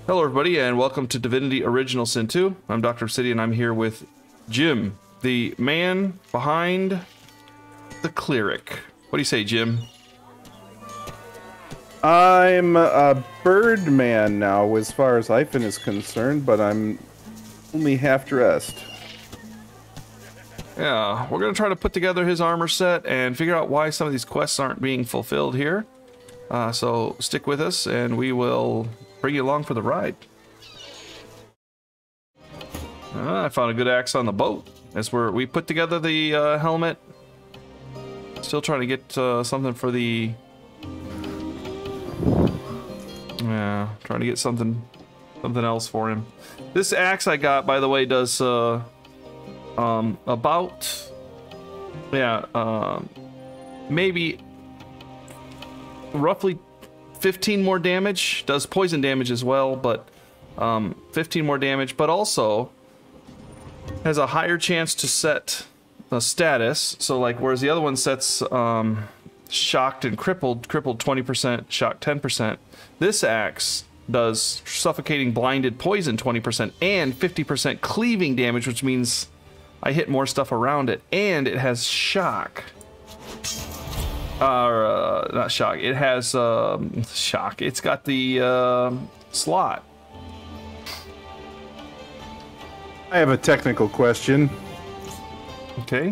Hello everybody and welcome to Divinity Original Sin 2. I'm Dr. Obsidia and I'm here with Jim, the man behind the cleric. What do you say, Jim? I'm a bird man now as far as Hyphen is concerned, but I'm only half dressed. Yeah, we're going to try to put together his armor set and figure out why some of these quests aren't being fulfilled here. So stick with us and we will bring you along for the ride. I found a good axe on the boat. As we put together the helmet. Still trying to get something for the... Yeah, trying to get something else for him. This axe I got, by the way, does about... Yeah, maybe roughly 15 more damage. Does poison damage as well, but 15 more damage, but also has a higher chance to set a status. So like, whereas the other one sets shocked and crippled 20%, shocked 10%, this axe does suffocating, blinded, poison 20% and 50% cleaving damage, which means I hit more stuff around it, and it has shock. Not shock. It has shock. It's got the slot. I have a technical question. Okay.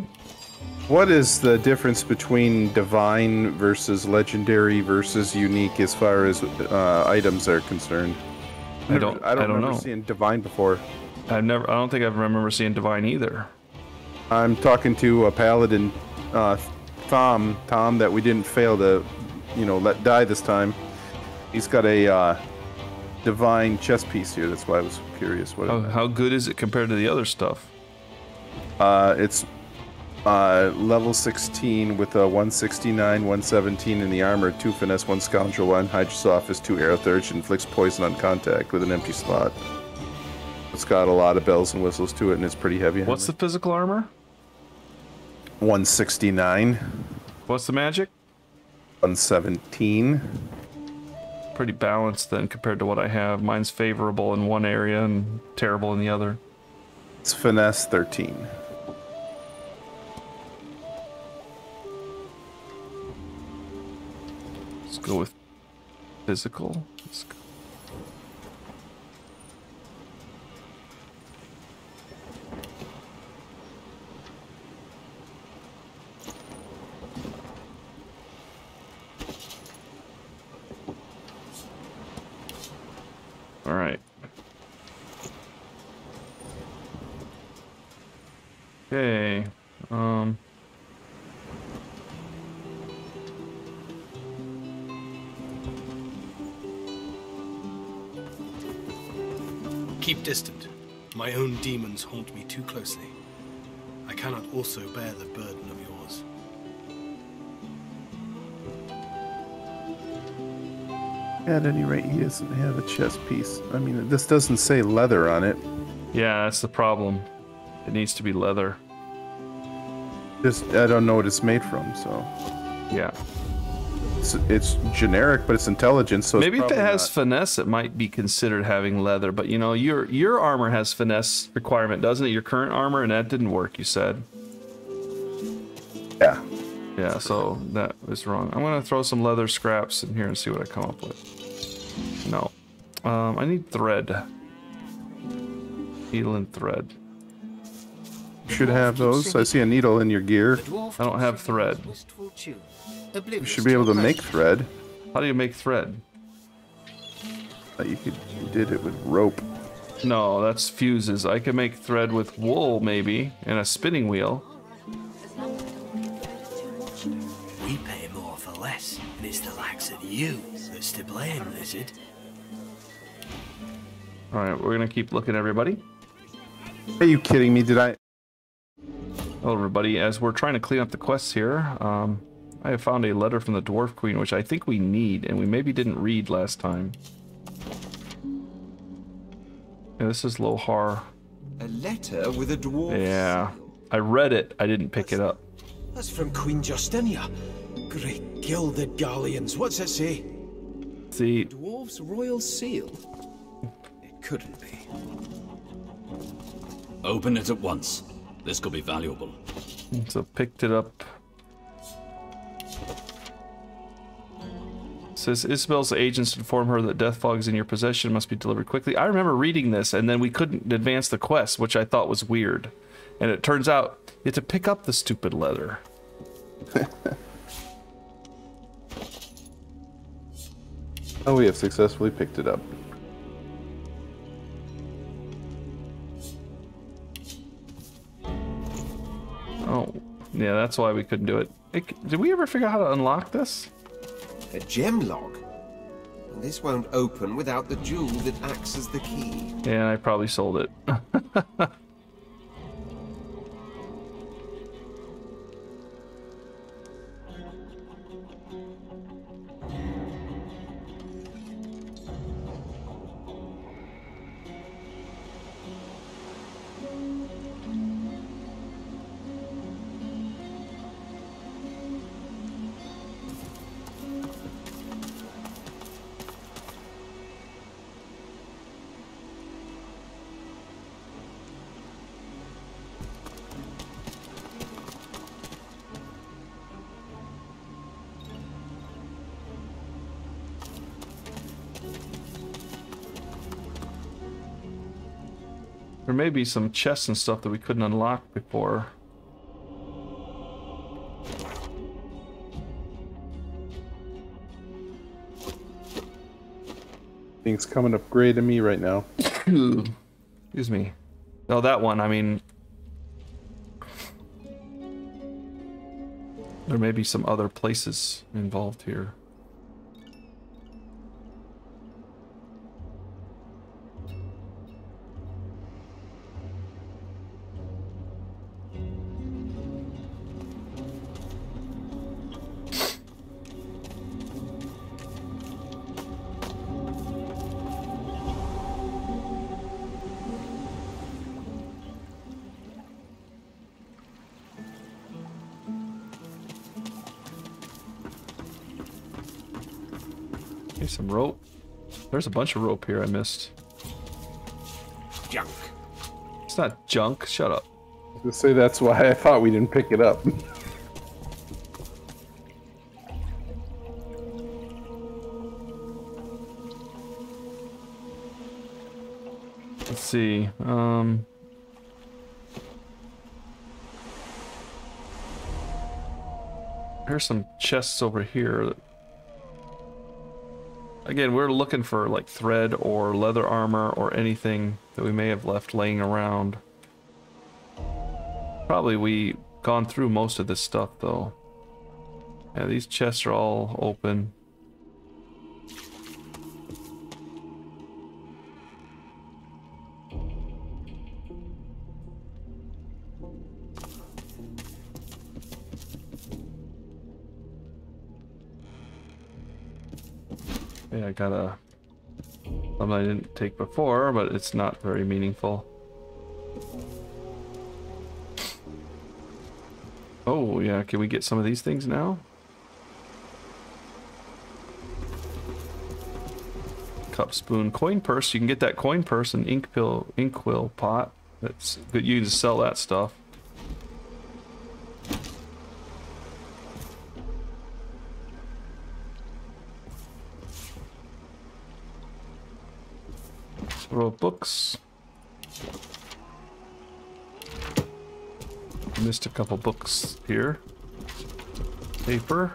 What is the difference between divine versus legendary versus unique as far as items are concerned? I don't remember seeing divine before. I don't think I remember seeing divine either. I'm talking to a paladin, Tom, that we didn't fail to, let die this time. He's got a divine chess piece here. That's why I was curious. What? How good is it compared to the other stuff? It's level 16 with a 169, 117 in the armor, 2 finesse, 1 scoundrel, 1 hydrous office, 2 arrow thirch, inflicts poison on contact with an empty slot. It's got a lot of bells and whistles to it, and it's pretty heavy. What's the physical armor? 169. What's the magic? 117. Pretty balanced then compared to what I have. Mine's favorable in one area and terrible in the other. It's finesse 13. Let's go with physical. Let's go. All right. Okay. Keep distant. My own demons haunt me too closely. I cannot also bear the burden of yours. At any rate, he doesn't have a chest piece. I mean, this doesn't say leather on it. Yeah, that's the problem. It needs to be leather. I don't know what it's made from, so... Yeah. It's generic, but it's intelligent, so maybe it's if it has not... finesse, it might be considered having leather. But you know, your armor has finesse requirement, doesn't it? Your current armor, and that didn't work, you said. Yeah. Yeah, so that was wrong. I'm gonna throw some leather scraps in here and see what I come up with. No. I need thread. Needle and thread. You should have those. I see a needle in your gear. I don't have thread. You should be able to make thread. How do you make thread? You did it with rope. No, that's fuses. I can make thread with wool, maybe, and a spinning wheel. We pay more for less, and it's the likes of you that's to blame, lizard. Alright, we're gonna keep looking, everybody. Are you kidding me? Did I... Hello, everybody. As we're trying to clean up the quests here, I have found a letter from the Dwarf Queen, which I think we need, and we maybe didn't read last time. Yeah, this is Lohar. A letter with a dwarf. Yeah, I read it. I didn't pick it up. That's from Queen Justinia. Great gilded galleons. What's it say? See, Dwarf's royal seal. It couldn't be. Open it at once. This could be valuable. So picked it up. It says Isabel's agents inform her that death fog is in your possession, must be delivered quickly. I remember reading this, and then we couldn't advance the quest, which I thought was weird. And it turns out you have to pick up the stupid leather. Oh, we have successfully picked it up. Oh, yeah, that's why we couldn't do it. Did we ever figure out how to unlock this? A gem log. And this won't open without the jewel that acts as the key. Yeah, I probably sold it. There may be some chests and stuff that we couldn't unlock before. Things coming up gray to me right now. Excuse me. Oh, that one, I mean... There may be some other places involved here. Here's some rope. There's a bunch of rope here I missed. Junk. It's not junk. Shut up. I was gonna say that's why I thought we didn't pick it up. Let's see. Here's some chests over here. Again, we're looking for like thread or leather armor or anything that we may have left laying around. Probably we gone through most of this stuff though. Yeah, these chests are all open. Yeah, I got something I didn't take before, but it's not very meaningful. Oh, yeah, can we get some of these things now? Cup, spoon, coin purse. You can get that coin purse and inkwell pot. That's good. You can just sell that stuff. Row of books. Missed a couple books here. Paper.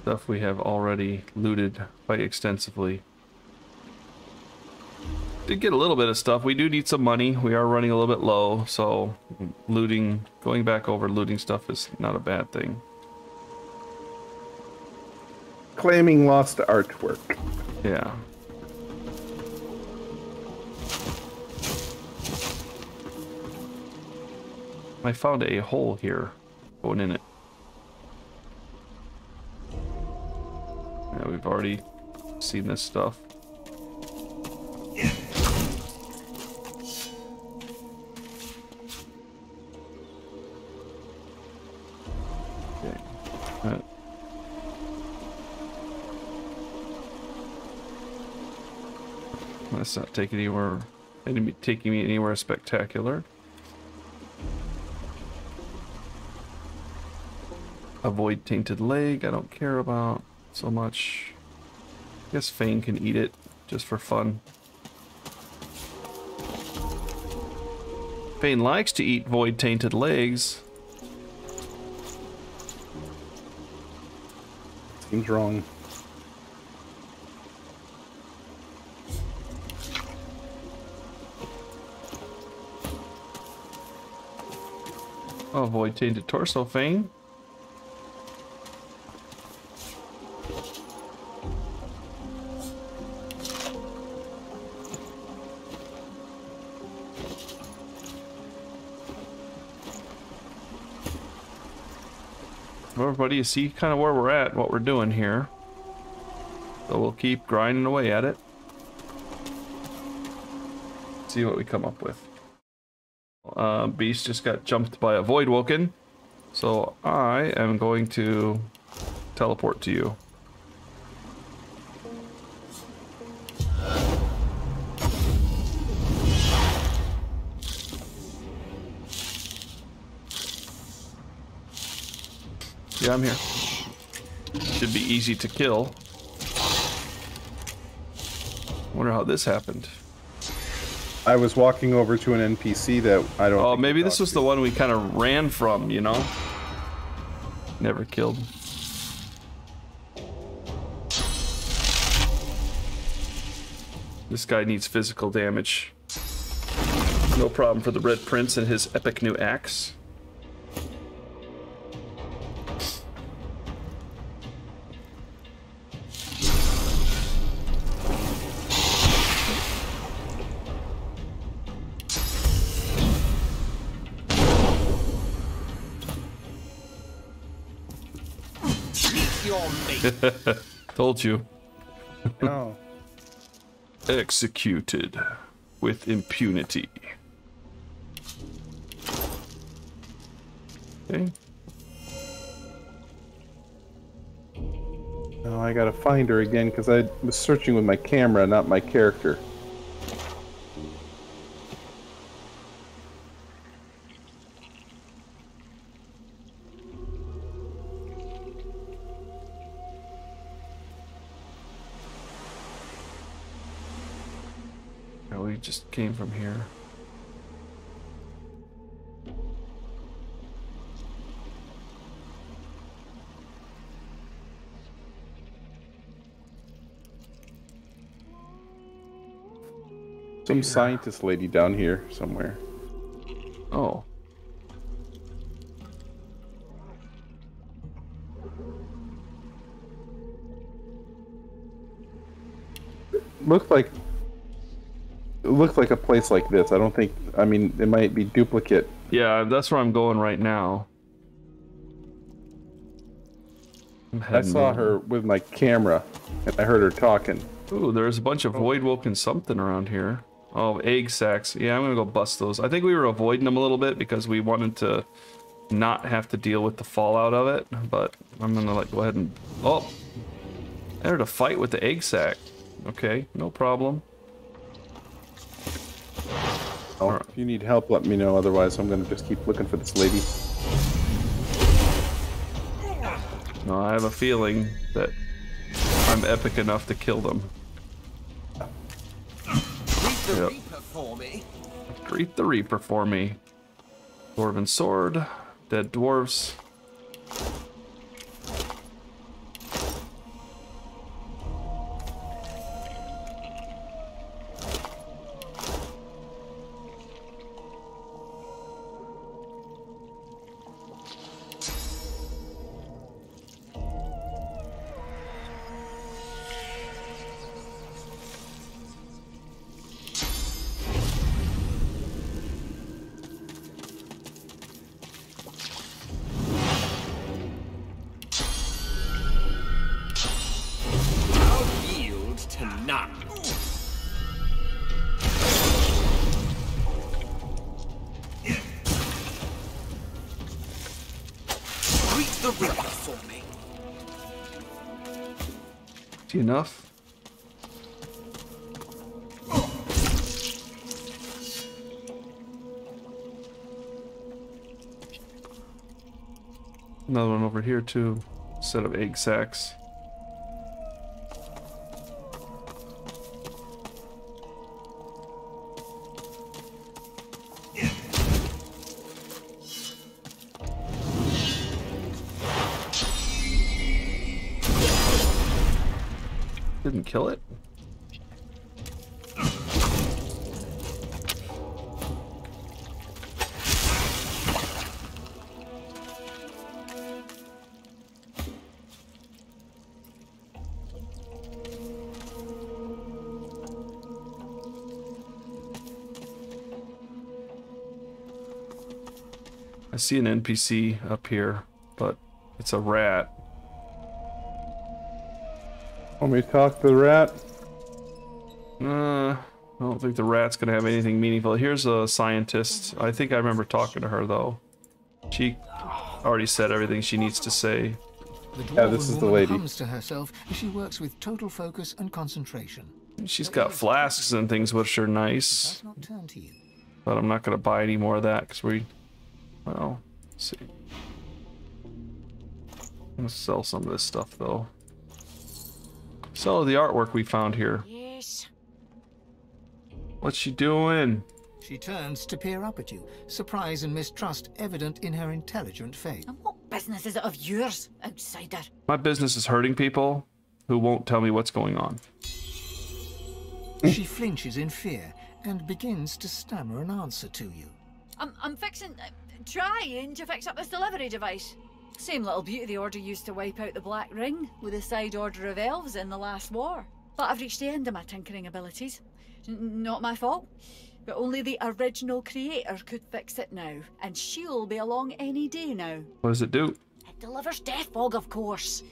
Stuff we have already looted quite extensively. Did get a little bit of stuff. We do need some money. We are running a little bit low, so looting, going back over looting stuff is not a bad thing. Claiming lost artwork. Yeah. I found a hole here going in it. Yeah, we've already seen this stuff. That's not taking me anywhere spectacular. Avoid tainted leg, I don't care about so much. I guess Fane can eat it just for fun. Fane likes to eat void tainted legs. Seems wrong. Oh, void tainted torso, Fane. Well, everybody, you see kind of where we're at, what we're doing here. So we'll keep grinding away at it. See what we come up with. Beast just got jumped by a Void Woken, so I am going to teleport to you. Yeah, I'm here. Should be easy to kill. Wonder how this happened. I was walking over to an NPC that I don't. Oh, maybe this was the one we kind of ran from, you know? Never killed. This guy needs physical damage. No problem for the Red Prince and his epic new axe. Told you. No. Executed with impunity. Okay. No, I gotta find her again because I was searching with my camera, not my character. We just came from here. Some scientist lady down here somewhere. Oh. It looked like a place like this. I don't think. I mean, it might be duplicate. Yeah, that's where I'm going right now. I saw her with my camera, and I heard her talking. Ooh, there's a bunch of Void Woken something around here. Oh, egg sacs. Yeah, I'm gonna go bust those. I think we were avoiding them a little bit because we wanted to not have to deal with the fallout of it. But I'm gonna like go ahead and... Oh! I heard a fight with the egg sac. Okay, no problem. Oh, right. If you need help, let me know. Otherwise, I'm gonna just keep looking for this lady. No, I have a feeling that I'm epic enough to kill them. Greet the Reaper for me. Greet the Reaper for me. Dwarven sword, dead dwarves. for me. See enough? Another one over here too, set of egg sacs. Didn't kill it? I see an NPC up here, but it's a rat. Want me to talk to the rat? I don't think the rat's gonna have anything meaningful. Here's a scientist. I think I remember talking to her though. She already said everything she needs to say. Yeah, this is the lady. Hums to herself as she works with total focus and concentration. She's got flasks and things which are nice, Does not turn to you. but I'm not gonna buy any more of that because well, let's see. I'm gonna sell some of this stuff though. So the artwork we found here. Yes. What's she doing? She turns to peer up at you, surprise and mistrust evident in her intelligent face. And what business is it of yours, outsider? My business is hurting people who won't tell me what's going on. She flinches in fear and begins to stammer an answer to you. I'm fixing, trying to fix up this delivery device. Same little beauty the Order used to wipe out the Black Ring with a side order of elves in the last war. But I've reached the end of my tinkering abilities. Not my fault. But only the original creator could fix it now. And she'll be along any day now. What does it do? It delivers death fog, of course.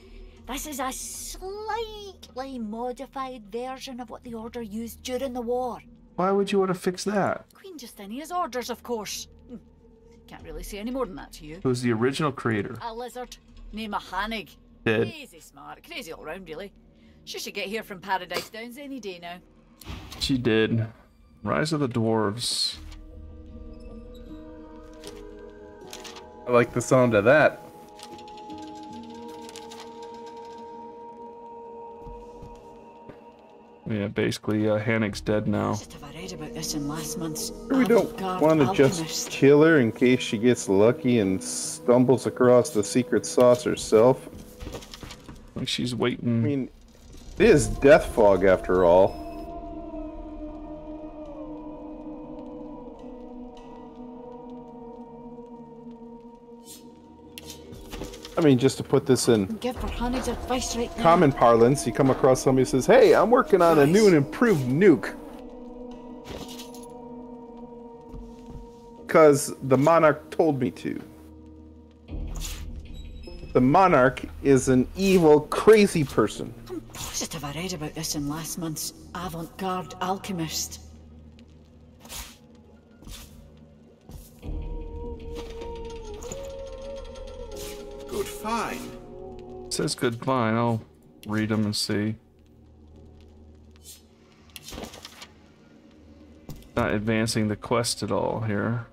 This is a slightly modified version of what the Order used during the war. Why would you want to fix that? Queen Justinia's orders, of course. Can't really say any more than that to you. Who's the original creator? A lizard named Hanig. Dead. Crazy smart, crazy all round, really. She should get here from Paradise Downs any day now. She did. Rise of the Dwarves. I like the sound of that. Yeah, basically, Hannick's dead now. Just have I read about this in last month's We don't avant-garde want to alchemist. just kill her in case she gets lucky and stumbles across the secret sauce herself. Like she's waiting. I mean, it is death fog after all. I mean, just to put this in Give her Hanig's advice right now. common parlance, you come across somebody who says, "Hey, I'm working on a new and improved nuke." Because the monarch told me to. The monarch is an evil, crazy person. I'm positive I read about this in last month's avant-garde alchemist. Good find. It says good, fine. I'll read them and see. Not advancing the quest at all here.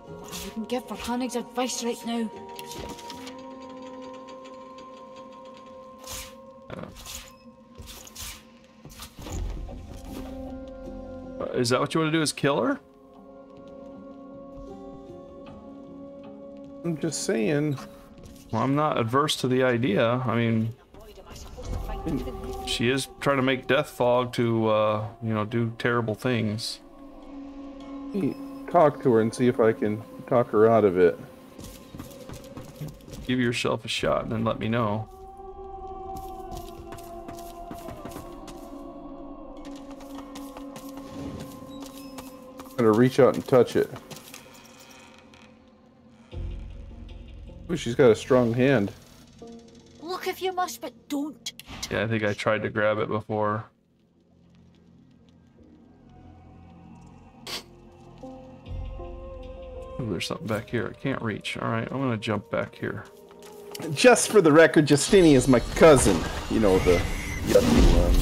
I wouldn't give her Hanig's advice right now. Is that what you want to do? Is kill her? I'm just saying. Well, I'm not adverse to the idea. I mean, she is trying to make death fog to, you know, do terrible things. Talk to her and see if I can talk her out of it. Give yourself a shot and then let me know. I'm gonna reach out and touch it. Ooh, she's got a strong hand. Look if you must, but don't. Yeah, I think I tried to grab it before. Ooh, there's something back here. I can't reach. Alright, I'm gonna jump back here. Just for the record, Justini is my cousin. You know, the yucky one.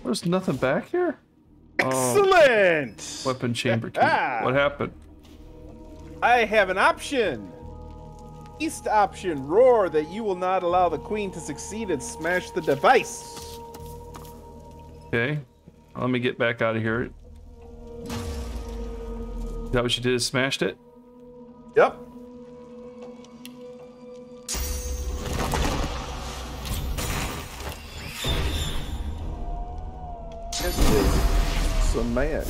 There's nothing back here? Excellent! Weapon chamber key. What happened? I have an option. East option, roar that you will not allow the queen to succeed and smash the device. Okay. Let me get back out of here. Is that what you did, is smashed it? Yep. It is some man.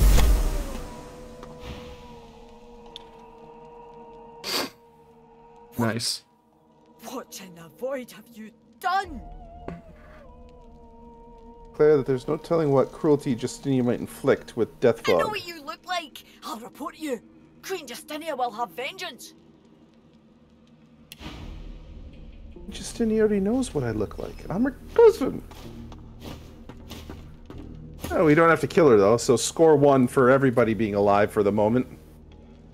Nice. What in the void have you done? Claire, that there's no telling what cruelty Justinia might inflict with death I know fog. what you look like. I'll report you. Queen Justinia will have vengeance. Justinia already knows what I look like. I'm her cousin. Oh, we don't have to kill her though, so score 1 for everybody being alive for the moment.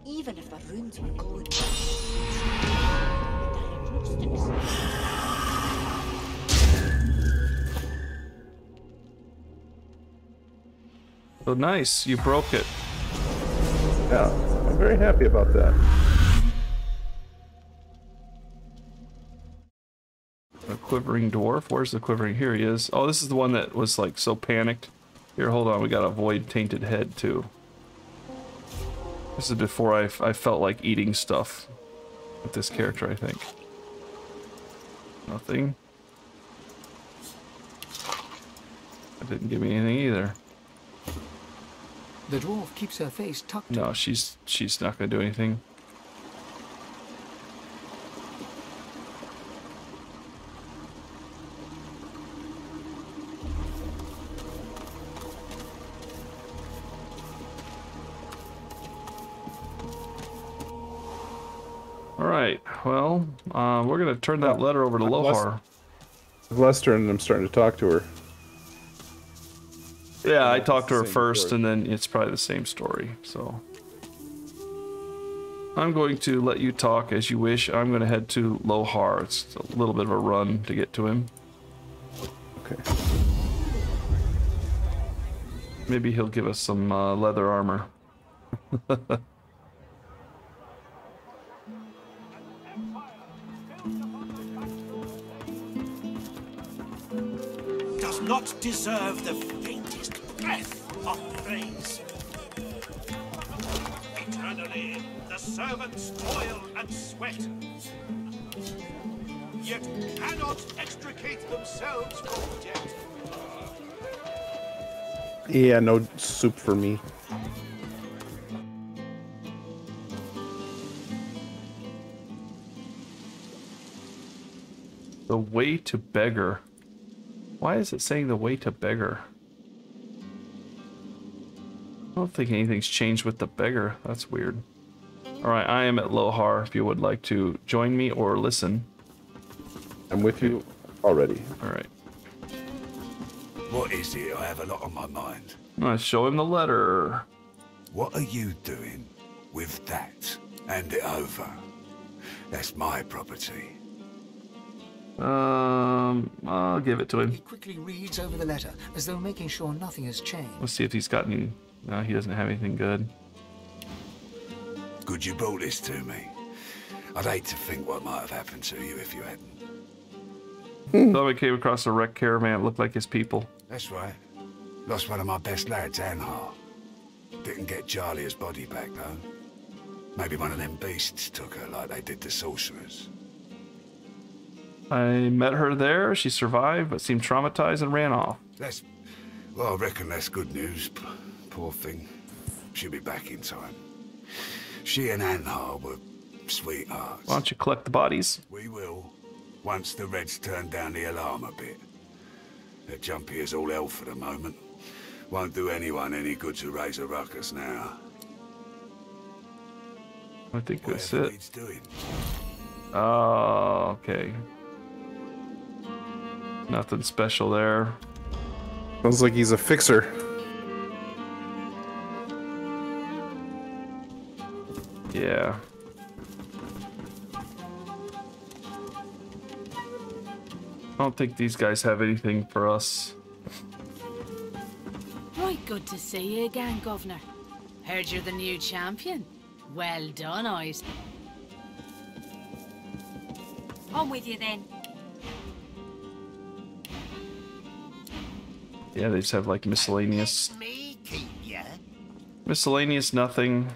Even if the runes were gone. Oh, nice. You broke it. Yeah, I'm very happy about that. A quivering dwarf. Where's the quivering? Here he is. Oh, this is the one that was like so panicked. Here, hold on. We got a void tainted head too. This is before I felt like eating stuff with this character, I think. Nothing. That didn't give me anything either. The dwarf keeps her face tucked. No, she's not gonna do anything. All right. Well, we're gonna turn that letter over to Lohar. Lester, and I'm starting to talk to her. Yeah, I talked to her Same first, story. and then it's probably the same story. So I'm going to let you talk as you wish. I'm going to head to Lohar. It's a little bit of a run to get to him. Okay. Maybe he'll give us some leather armor. Does not deserve the faintest breath of praise. Eternally, the servants toil and sweat, yet cannot extricate themselves from death. Yeah, no soup for me. The way to beggar. Why is it saying the way to beggar? I don't think anything's changed with the beggar. That's weird. Alright, I am at Lohar if you would like to join me or listen. I'm with you already. Alright. What is it? I have a lot on my mind. Let's show him the letter. What are you doing with that? Hand it over. That's my property. I'll give it to him. He quickly reads over the letter, as though making sure nothing has changed. Let's see if he's got any... No, he doesn't have anything good. Good you brought this to me. I'd hate to think what might have happened to you if you hadn't. Thought we came across a wrecked caravan. It looked like his people. That's right. Lost one of my best lads, Anhar. Didn't get Jalia's body back, though. Maybe one of them beasts took her like they did the sorcerers. I met her there. She survived, but seemed traumatized and ran off. That's... Well, I reckon that's good news. Poor thing. She'll be back in time. She and Anhar were sweethearts. Why don't you collect the bodies? We will, once the Reds turn down the alarm a bit. They're jumpy as all hell for the moment. Won't do anyone any good to raise a ruckus now. I think that's Whatever it. needs doing. Oh, okay. Nothing special there. Sounds like he's a fixer. Yeah. I don't think these guys have anything for us. Right, good to see you again, Governor. Heard you're the new champion. Well done, Eyes. On with you then. Yeah, they just have like miscellaneous. Me keep ya. Miscellaneous nothing.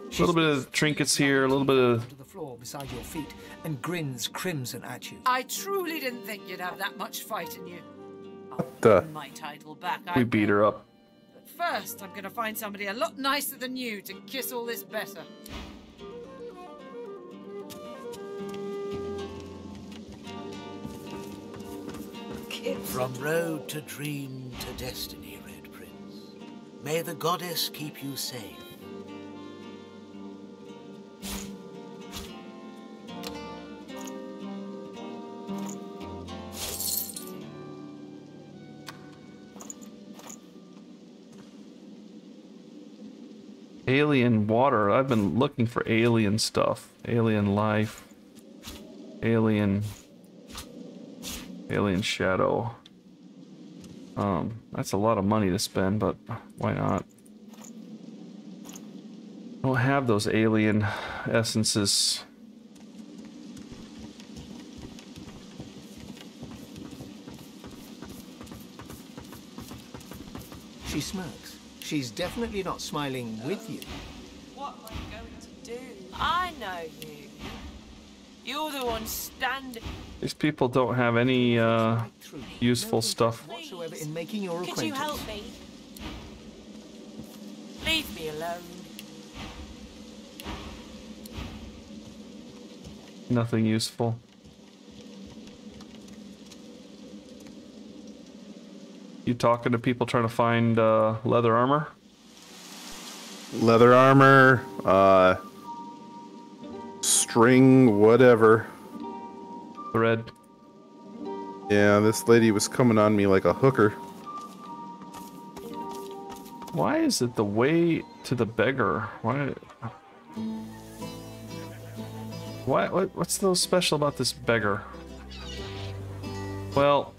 A little bit of trinkets here, a little bit of. To the floor beside your feet and grins crimson at you. I truly didn't think you'd have that much fight in you. The My title back. We beat her up. But first, I'm gonna find somebody a lot nicer than you to kiss all this better. From road to dream to destiny, Red Prince. May the goddess keep you safe. Alien water. I've been looking for alien stuff. Alien life. Alien shadow. That's a lot of money to spend, but why not? I don't have those alien essences. She smirks. She's definitely not smiling with you. What am I going to do? I know you. You're the one standing. These people don't have any useful stuff. Whatsoever in making your Could you acquaintance. help me? Leave me alone. Nothing useful. You talking to people trying to find leather armor? leather armor, string, whatever. Thread. Yeah, this lady was coming on me like a hooker. Why is it the way to the beggar? What's so special about this beggar? Well,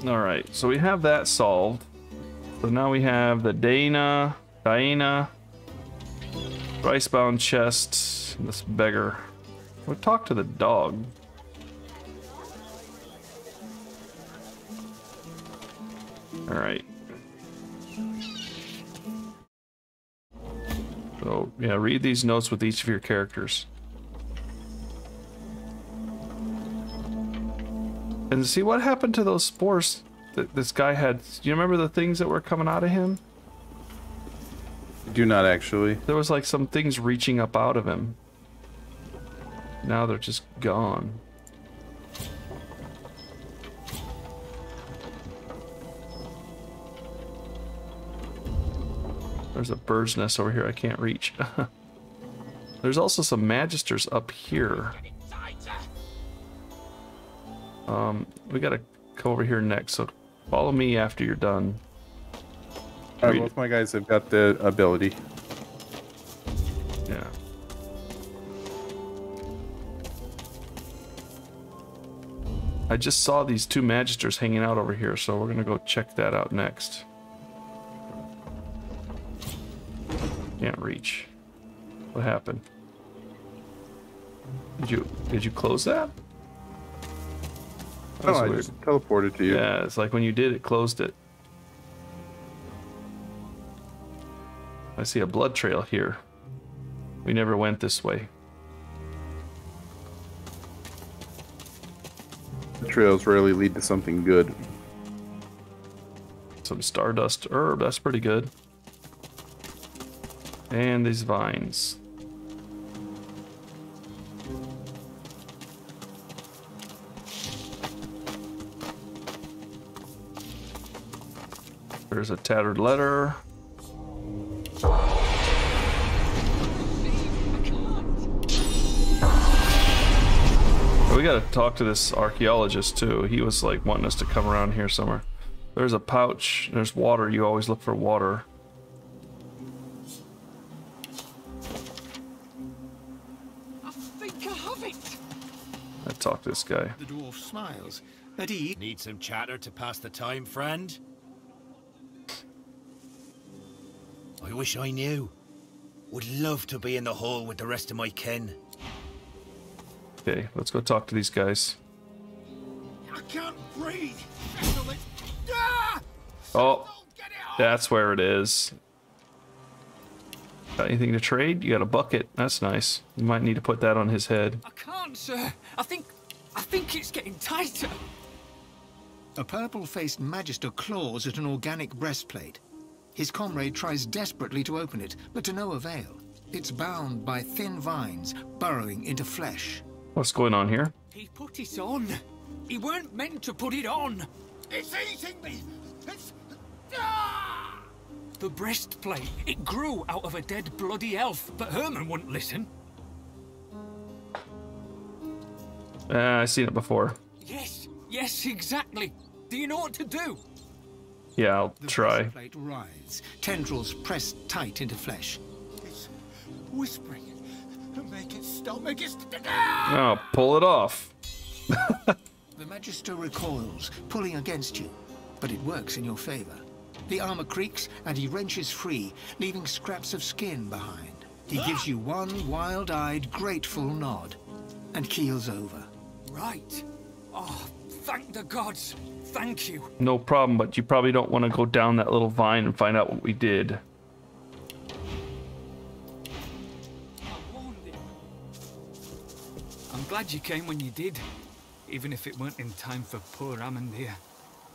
alright, so we have that solved. So now we have the Diana, Ricebound chest, and this beggar. We'll talk to the dog. Alright. So, yeah, read these notes with each of your characters. And see what happened to those spores that this guy had. Do you remember the things that were coming out of him? I do not actually. There was like some things reaching up out of him. Now they're just gone. There's a bird's nest over here I can't reach. There's also some magisters up here. We gotta go over here next, so follow me after you're done. Alright, both my guys have got the ability. Yeah. I just saw these two magisters hanging out over here, so we're gonna go check that out next. Can't reach. What happened? Did you close that? Oh, I just teleported to you. Yeah, it's like when you did, it closed it. I see a blood trail here. We never went this way. The trails rarely lead to something good. Some stardust herb, that's pretty good. And these vines. There's a tattered letter. We gotta talk to this archaeologist too. He was like wanting us to come around here somewhere. There's a pouch. There's water. You always look for water. I think I have it. I talk to this guy. The dwarf smiles. At ease. Need some chatter to pass the time, friend? I wish I knew. Would love to be in the hall with the rest of my kin. Okay, let's go talk to these guys. I can't breathe. Settle it. Ah! Oh, that's where it is. Got anything to trade? You got a bucket. That's nice. You might need to put that on his head. I can't, sir. I think it's getting tighter. A purple-faced magister claws at an organic breastplate. His comrade tries desperately to open it, but to no avail. It's bound by thin vines, burrowing into flesh. What's going on here? He put it on. He weren't meant to put it on. It's eating me. It's... Ah! The breastplate, it grew out of a dead bloody elf, but Herman wouldn't listen. I've seen it before. Yes, exactly. Do you know what to do? Yeah, I'll try. The breastplate writhes, tendrils pressed tight into flesh. It's whispering. Make it stop, make it stop. Oh, pull it off. The magister recoils, pulling against you, but it works in your favor. The armor creaks, and he wrenches free, leaving scraps of skin behind. He gives you one wild-eyed, grateful nod, and keels over. Right. Oh, thank the gods. Thank you. No problem, but you probably don't want to go down that little vine and find out what we did. I'm glad you came when you did, even if it weren't in time for poor Amandir.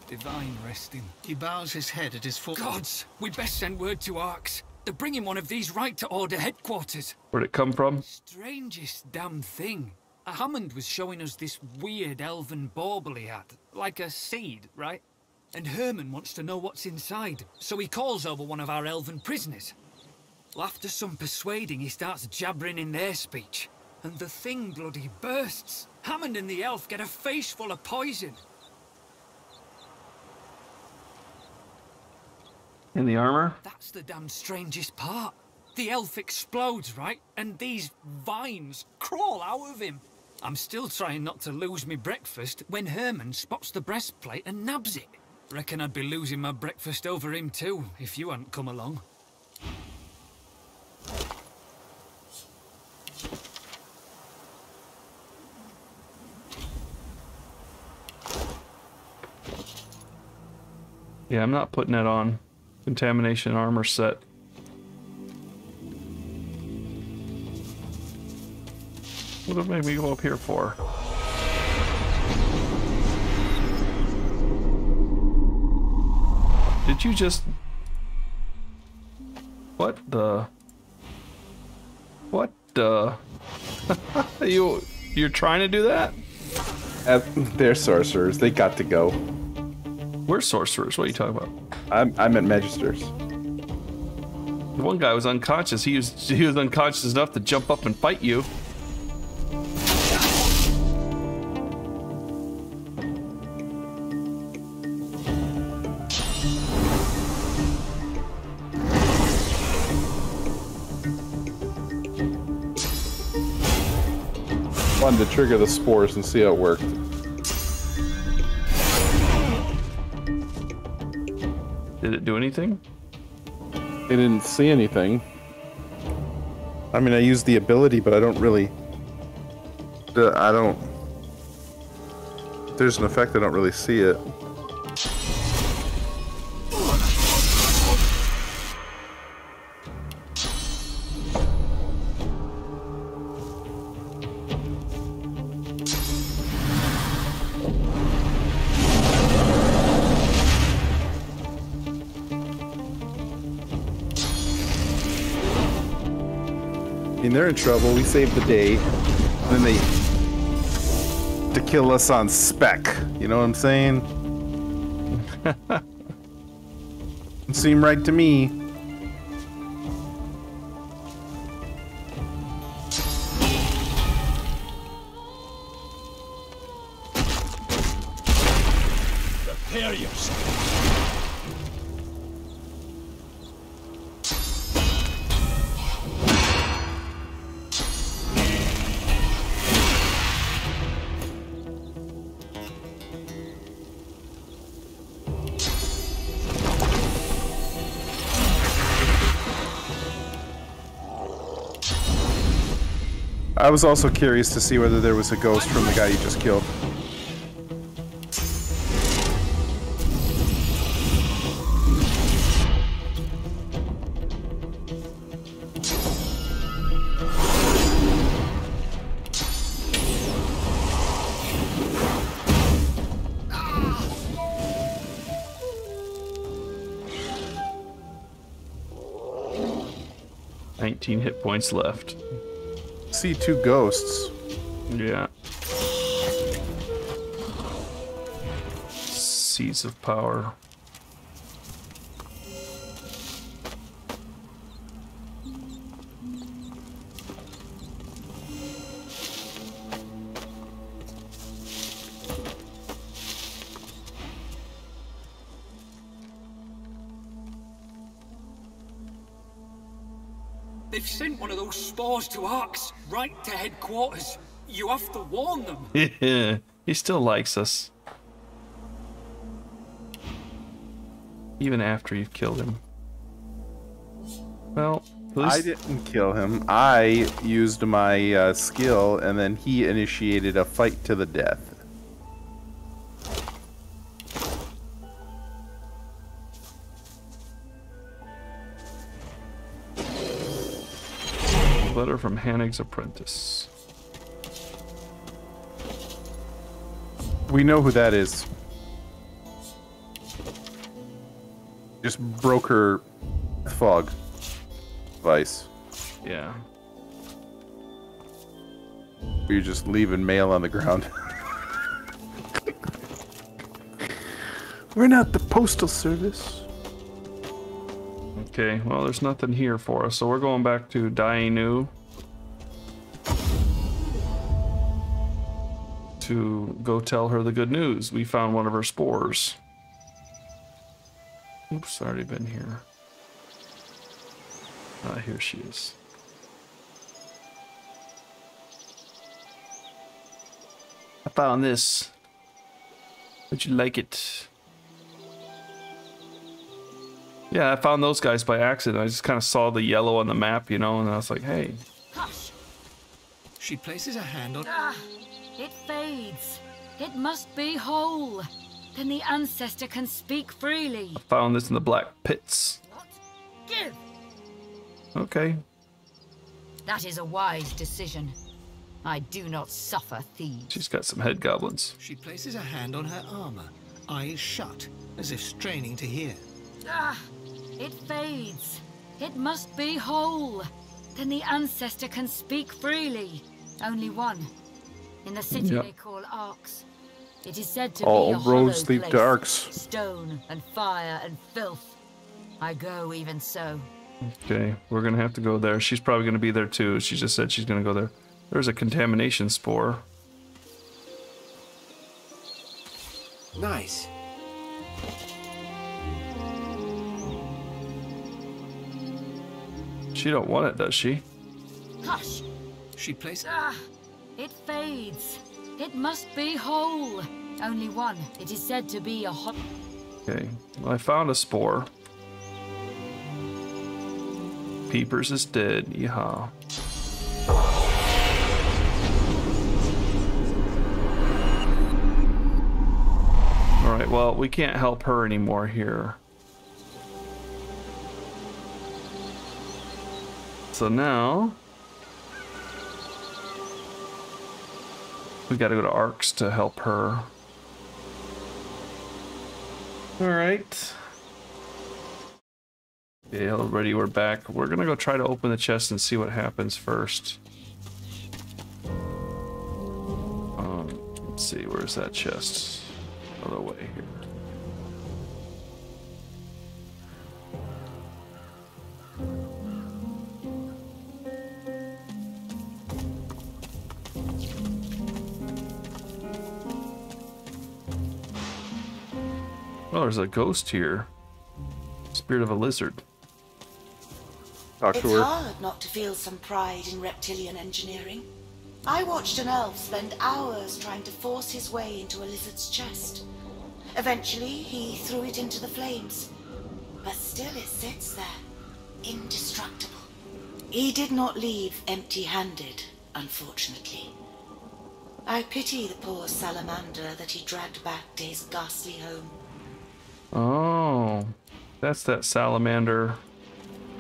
Divine resting. He bows his head at his foot. Gods, we'd best send word to Arx. They're bringing one of these right to Order headquarters. Where'd it come from? Strangest damn thing. Hammond was showing us this weird elven bauble he had, like a seed, right? And Herman wants to know what's inside, so he calls over one of our elven prisoners. Well, after some persuading, he starts jabbering in their speech. And the thing bloody bursts. Hammond and the elf get a face full of poison. In the armor? That's the damn strangest part. The elf explodes, right? And these vines crawl out of him. I'm still trying not to lose me breakfast when Herman spots the breastplate and nabs it. Reckon I'd be losing my breakfast over him too, if you hadn't come along. Yeah, I'm not putting that on. Contamination armor set. What did it make me go up here for? Did you just... What the... What the... You're trying to do that? They're sorcerers. They got to go. We're sorcerers. What are you talking about? I meant magisters. The one guy was unconscious. He was unconscious enough to jump up and fight you. Wanted to trigger the spores and see how it worked. Did it do anything? They didn't see anything. I mean, I used the ability, but I don't really... If there's an effect, I don't really see it. They're in trouble. We saved the day. And then they to kill us on spec. You know what I'm saying? It seemed right to me. Prepare yourself. I was also curious to see whether there was a ghost from the guy you just killed. Hit points left. See 2 ghosts. Yeah. Seeds of power. They've sent one of those spores to Arx, right to headquarters. You have to warn them. Yeah, he still likes us. Even after you've killed him. Well, I didn't kill him. I used my skill, and then he initiated a fight to the death. Letter from Hannig's apprentice. We know who that is. Just broke her fog device. Yeah. You're just leaving mail on the ground. We're not the postal service. Okay, well, there's nothing here for us, so we're going back to Dainu to go tell her the good news. We found one of her spores. Oops, already been here. Ah, here she is. I found this. Would you like it? Yeah, I found those guys by accident. I just kind of saw the yellow on the map, you know, and I was like, hey. Hush! She places a hand on... It fades. It must be whole. Then the ancestor can speak freely. I found this in the black pits. Give! Okay. That is a wise decision. I do not suffer thieves. She's got some head goblins. She places a hand on her armor, eyes shut, as if straining to hear. It fades. It must be whole. Then the ancestor can speak freely. Only one. In the city they call Arx. It is said to be a all hollow roads lead place. to Arx. Stone and fire and filth. I go even so. Okay, we're gonna have to go there. She's probably gonna be there too. She just said she's gonna go there. There's a contamination spore. Nice. She don't want it, does she? Hush! She places... It fades. It must be whole. Only one. It is said to be a hot... Okay, well, I found a spore. Peepers is dead. Yeehaw. Alright, well, we can't help her anymore here. So now... we gotta go to Arx to help her. Alright. Okay, already we're back. We're gonna go try to open the chest and see what happens first. Let's see, where's that chest? Other way here. Oh, there's a ghost here. Spirit of a lizard. Talk to It's her. hard not to feel some pride in reptilian engineering. I watched an elf spend hours trying to force his way into a lizard's chest. Eventually, he threw it into the flames. But still it sits there, indestructible. He did not leave empty-handed, unfortunately. I pity the poor salamander that he dragged back to his ghastly home. Oh, that's that salamander.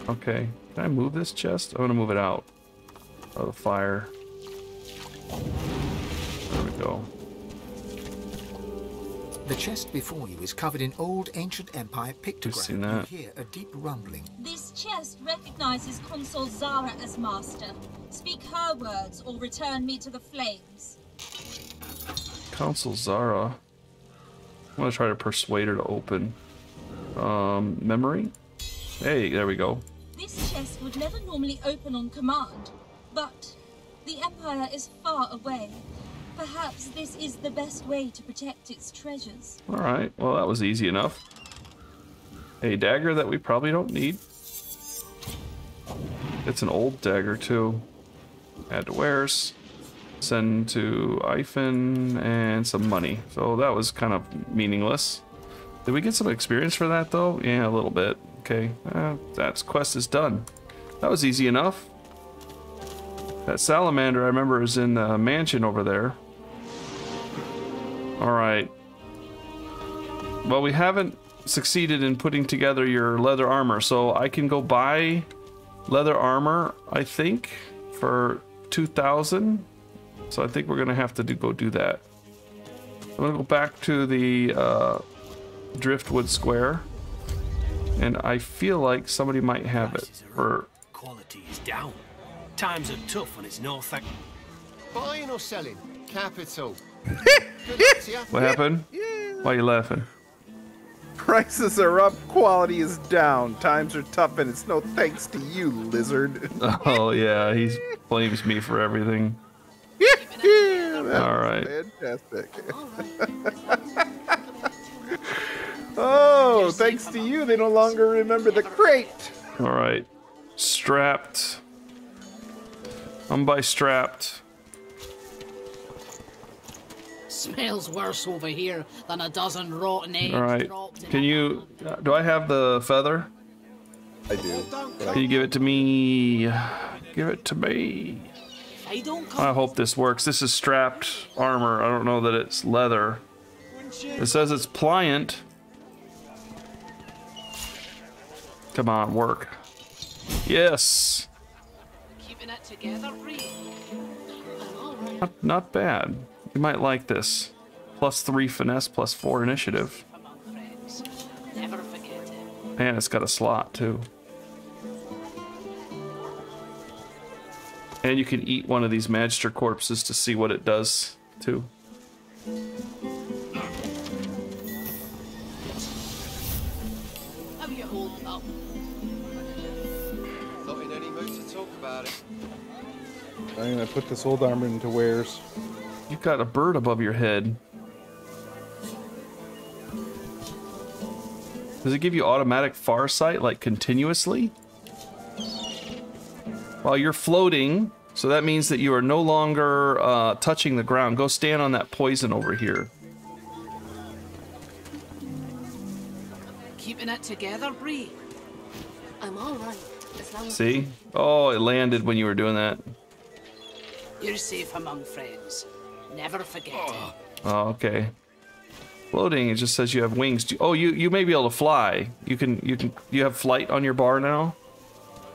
Okay, can I move this chest? I want to move it out of the fire. There we go. The chest before you is covered in old ancient empire pictograms. Seen that. You hear a deep rumbling. This chest recognizes Consul Zara as master. Speak her words or return me to the flames. Consul Zara. I'm gonna try to persuade her to open. Memory? Hey, there we go. This chest would never normally open on command, but the Empire is far away. Perhaps this is the best way to protect its treasures. Alright, well that was easy enough. A dagger that we probably don't need. It's an old dagger too. Add to wares. Send to Ifen and some money. So that was kind of meaningless. Did we get some experience for that though? Yeah, a little bit. Okay, that quest is done. That was easy enough. That salamander I remember is in the mansion over there. Alright. Well, we haven't succeeded in putting together your leather armor, so I can go buy leather armor, I think, for 2,000. So I think we're gonna have to go do that. I'm gonna go back to the Driftwood Square, and I feel like somebody might have it for. Quality is down. Times are tough when it's north. Buying or selling? Capital. What happened? Why are you laughing? Prices are up, quality is down. Times are tough, and it's no thanks to you, lizard. Oh yeah, he blames me for everything. All right. Fantastic. Oh, thanks to you, they no longer remember the crate. All right. Strapped. I'm by strapped. Smells worse over here than a dozen rotten eggs. All right. Dropped in Can you? Do I have the feather? I do. Can you give it to me? Give it to me. I hope this works. This is strapped armor. I don't know that it's leather. It says it's pliant. Come on, work. Yes. Keeping it together, Not bad. You might like this. +3 finesse, +4 initiative. Never forget it. And it's got a slot too. And you can eat one of these Magister corpses to see what it does too. How you holding up? Not in any mood to talk about it. I'm gonna put this old armor into wares. You've got a bird above your head. Does it give you automatic far sight, like continuously? While you're floating, so that means that you are no longer touching the ground. Go stand on that poison over here. Keeping it together, Bree? I'm alright. See? Oh, it landed when you were doing that. You're safe among friends. Never forget it. Oh, okay. Floating, it just says you have wings. Oh, you may be able to fly. You have flight on your bar now?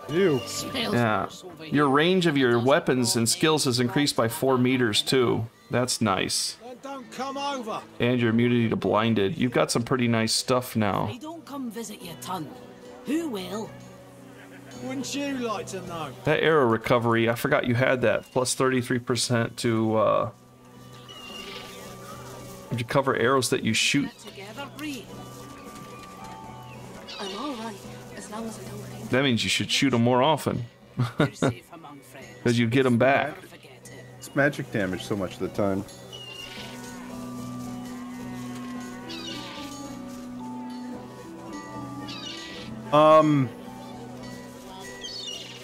You. Yeah. Your range of your weapons and skills has increased by 4 meters too. That's nice. Don't come over. And your immunity to blinded. You've got some pretty nice stuff now. I don't come visit your ton. Who will? Wouldn't you like to know? That arrow recovery, I forgot you had that. Plus 33% to recover arrows that you shoot. Together, Bree. I'm alright, as long as I don't think. That means you should shoot them more often. You're safe among friends. Because you get them back. It's magic damage so much of the time.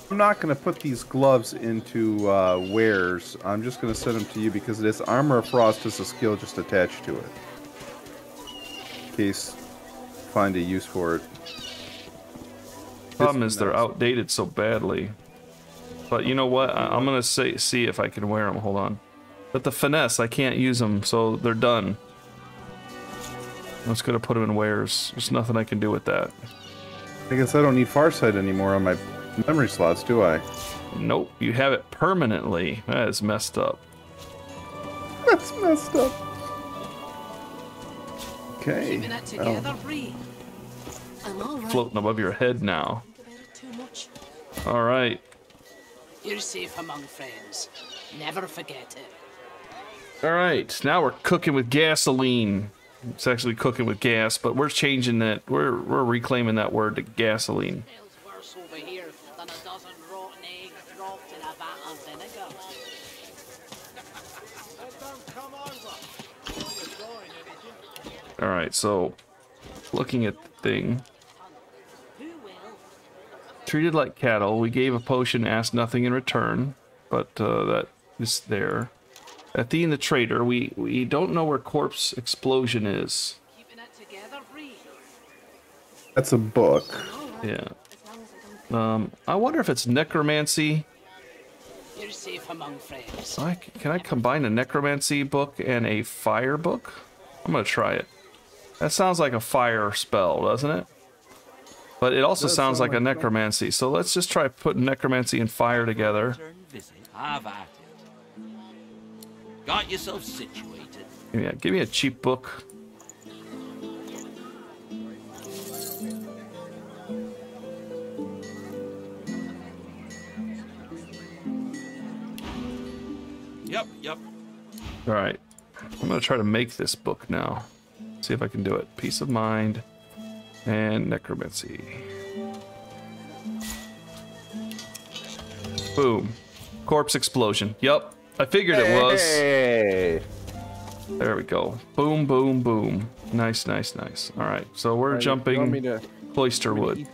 I'm not going to put these gloves into wares. I'm just going to send them to you because this Armor of Frost is a skill just attached to it. In case you find a use for it. Problem is they're outdated so badly. But you know what? I'm gonna see if I can wear them. Hold on. But the finesse, I can't use them, so they're done. I'm just gonna put them in wares. There's nothing I can do with that. I guess I don't need Farsight anymore on my memory slots, do I? Nope, you have it permanently. That is messed up. That's messed up. Okay. Keeping it together, Bree. I'm all right. Floating above your head now. Too much. All right. You're safe among friends. Never forget it. All right. Now we're cooking with gasoline. It's actually cooking with gas, but we're changing that. We're reclaiming that word to gasoline. Worse over here than a dozen rotten eggs dropped in a vat of vinegar. All right. So, looking at the thing. Treated like cattle. We gave a potion, asked nothing in return, but that is there. Athene the traitor. We don't know where corpse explosion is. That's a book. Yeah. I wonder if it's necromancy. You're safe among friends. Can I combine a necromancy book and a fire book? I'm gonna try it. That sounds like a fire spell, doesn't it? But it also sounds like a necromancy. So let's just try putting necromancy and fire together. Have at it. Got yourself situated. Yeah, give me a cheap book. Yep. All right. I'm gonna try to make this book now. See if I can do it. Peace of mind and necromancy. Boom. Corpse explosion. Yup. I figured it was. Hey. There we go. Boom, boom, boom. Nice. All right. So we're jumping Cloisterwood.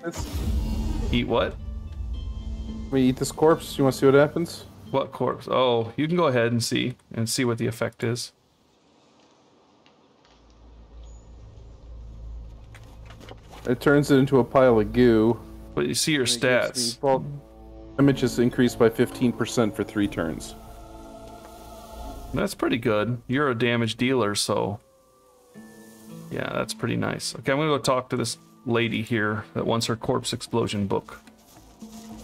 Eat what? We eat this corpse. You want to see what happens? What corpse? Oh, you can go ahead and see what the effect is. It turns it into a pile of goo. But you see your stats. Damage is increased by 15% for 3 turns. That's pretty good. You're a damage dealer, so yeah, that's pretty nice. Okay, I'm gonna go talk to this lady here that wants her corpse explosion book.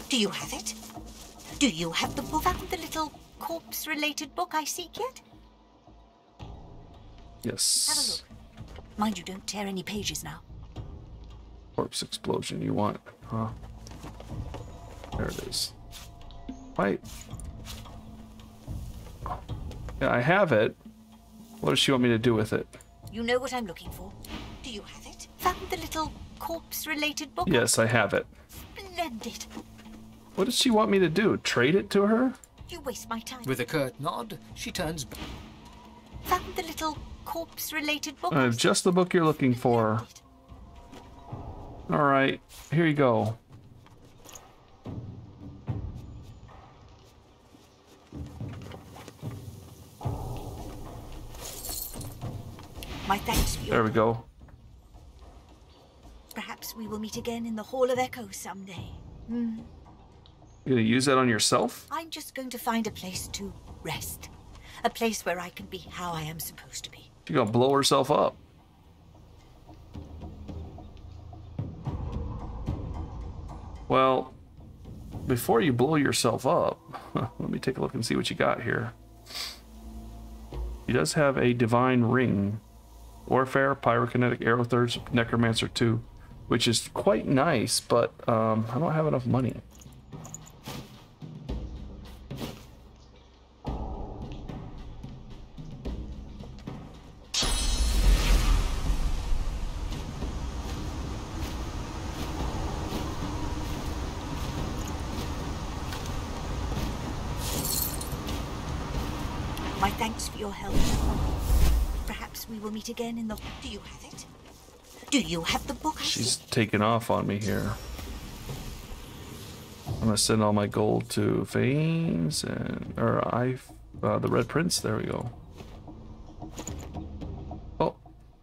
Do you have it? Do you have the book? Found the little corpse-related book I seek yet? Yes. Have a look. Mind you, don't tear any pages now. Corpse explosion, you want, huh? There it is. Right. Yeah, I have it. What does she want me to do with it? You know what I'm looking for. Do you have it? Found the little corpse-related book? Yes, I have it. Splendid. What does she want me to do? Trade it to her? You waste my time. With a curt nod, she turns back. Found the little corpse-related book? Just the book you're looking for. All right, here you go. My thanks for your... There we go. Perhaps we will meet again in the Hall of Echoes someday. You gonna use that on yourself? I'm just going to find a place to rest. A place where I can be how I am supposed to be. She's gonna blow herself up. Well, before you blow yourself up, let me take a look and see what you got here. He does have a divine ring. Warfare, Pyrokinetic, Aerothurge, Necromancer 2, which is quite nice, but I don't have enough money. My thanks for your help. Perhaps we will meet again in the... Do you have it? Do you have the book? She's taking off on me here. I'm gonna send all my gold to Fanes and... the Red Prince. There we go. Oh,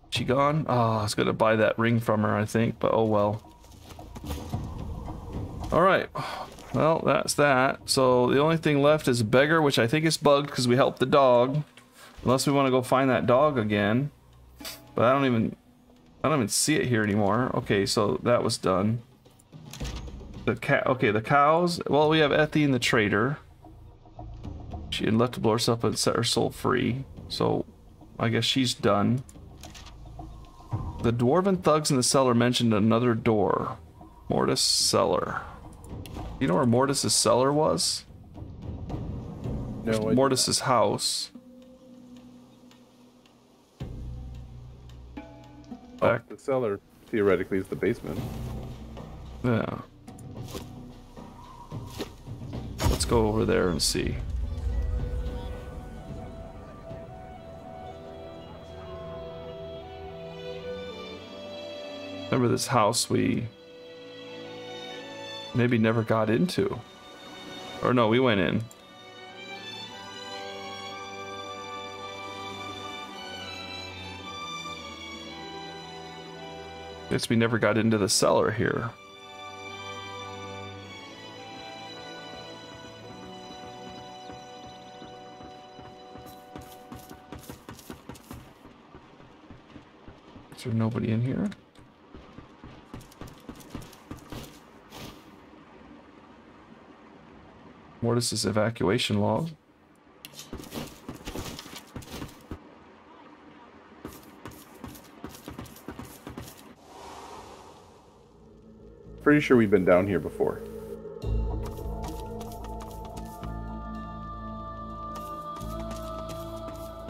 she gone? Oh, I was gonna buy that ring from her, I think, but oh well. Alright. Well, that's that. So the only thing left is beggar, which I think is bugged because we helped the dog. Unless we want to go find that dog again. But I don't even see it here anymore. Okay, so that was done. The cows. Well, we have Ethine the trader. She had left to blow herself and set her soul free. So I guess she's done. The dwarven thugs in the cellar mentioned another door. Mortis cellar. You know where Mortis's cellar was? No. Mortis's house. Back. The cellar theoretically is the basement. Yeah. Let's go over there and see. Remember this house we maybe never got into? Or no, we went in. Guess we never got into the cellar here. Is there nobody in here? Mortis's evacuation log. Pretty sure we've been down here before.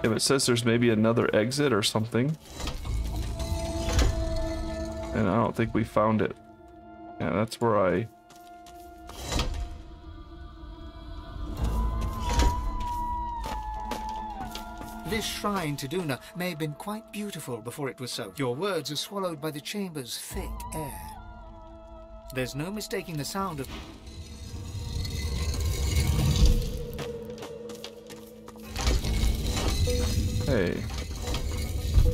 If it says there's maybe another exit or something. And I don't think we found it. Yeah, that's where I... This shrine to Duna may have been quite beautiful before it was so. Your words are swallowed by the chamber's thick air. There's no mistaking the sound of... Hey.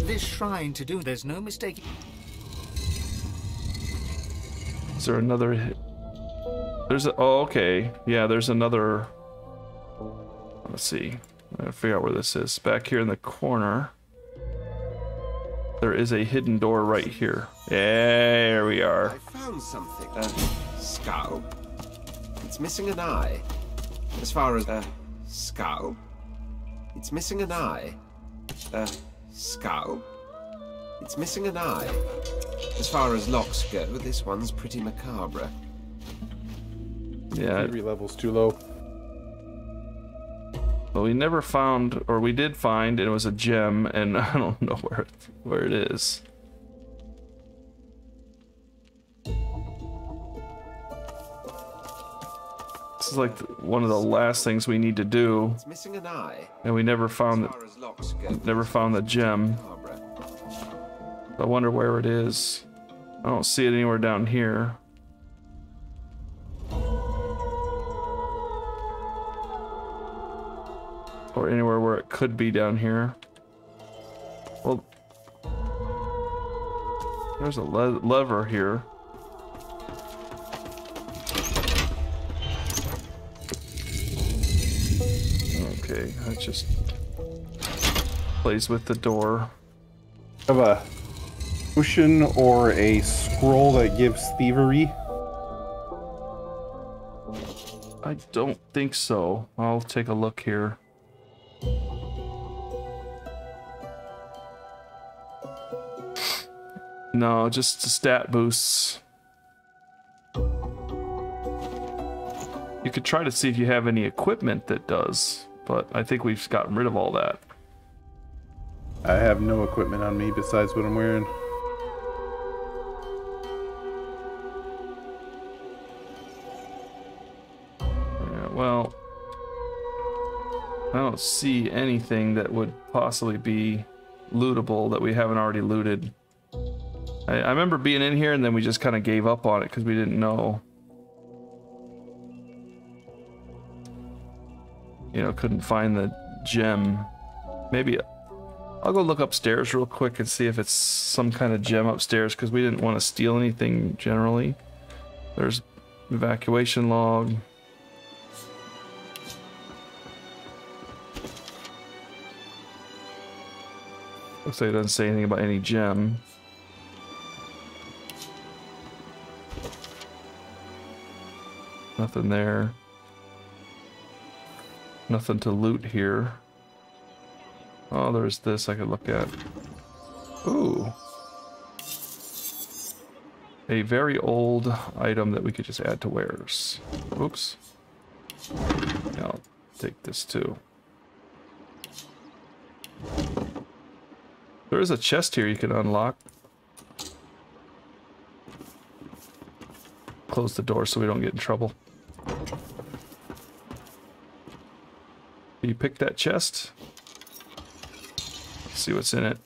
This shrine to Duna, there's no mistaking... Is there another... There's a... Oh, okay. Yeah, there's another... Let's see. I gotta figure out where this is. Back here in the corner. There is a hidden door right here. There we are. I found something. A skull. It's missing an eye. As far as a skull. It's missing an eye. A skull. It's missing an eye. As far as locks go, this one's pretty macabre. Yeah. Theory level's too low. Well, we never found, or we did find, and it was a gem, and I don't know where it is. This is like one of the last things we need to do. It's missing an eye. And we never found the gem. I wonder where it is. I don't see it anywhere down here. Or anywhere where it could be down here. Well, there's a lever here. Okay, that just plays with the door. Have a potion or a scroll that gives thievery? I don't think so. I'll take a look here. No, just stat boosts. You could try to see if you have any equipment that does, but I think we've gotten rid of all that. I have no equipment on me besides what I'm wearing. Yeah, well, I don't see anything that would possibly be lootable that we haven't already looted. I remember being in here and then we just kind of gave up on it because we didn't know. You know, couldn't find the gem. Maybe I'll go look upstairs real quick and see if it's some kind of gem upstairs because we didn't want to steal anything generally. There's Evacuation log. Looks like it doesn't say anything about any gem. Nothing there. Nothing to loot here. Oh, there's this I could look at. Ooh. A very old item that we could just add to wares. Oops. Yeah, I'll take this too. There is a chest here you can unlock. Close the door so we don't get in trouble. You pick that chest. See what's in it.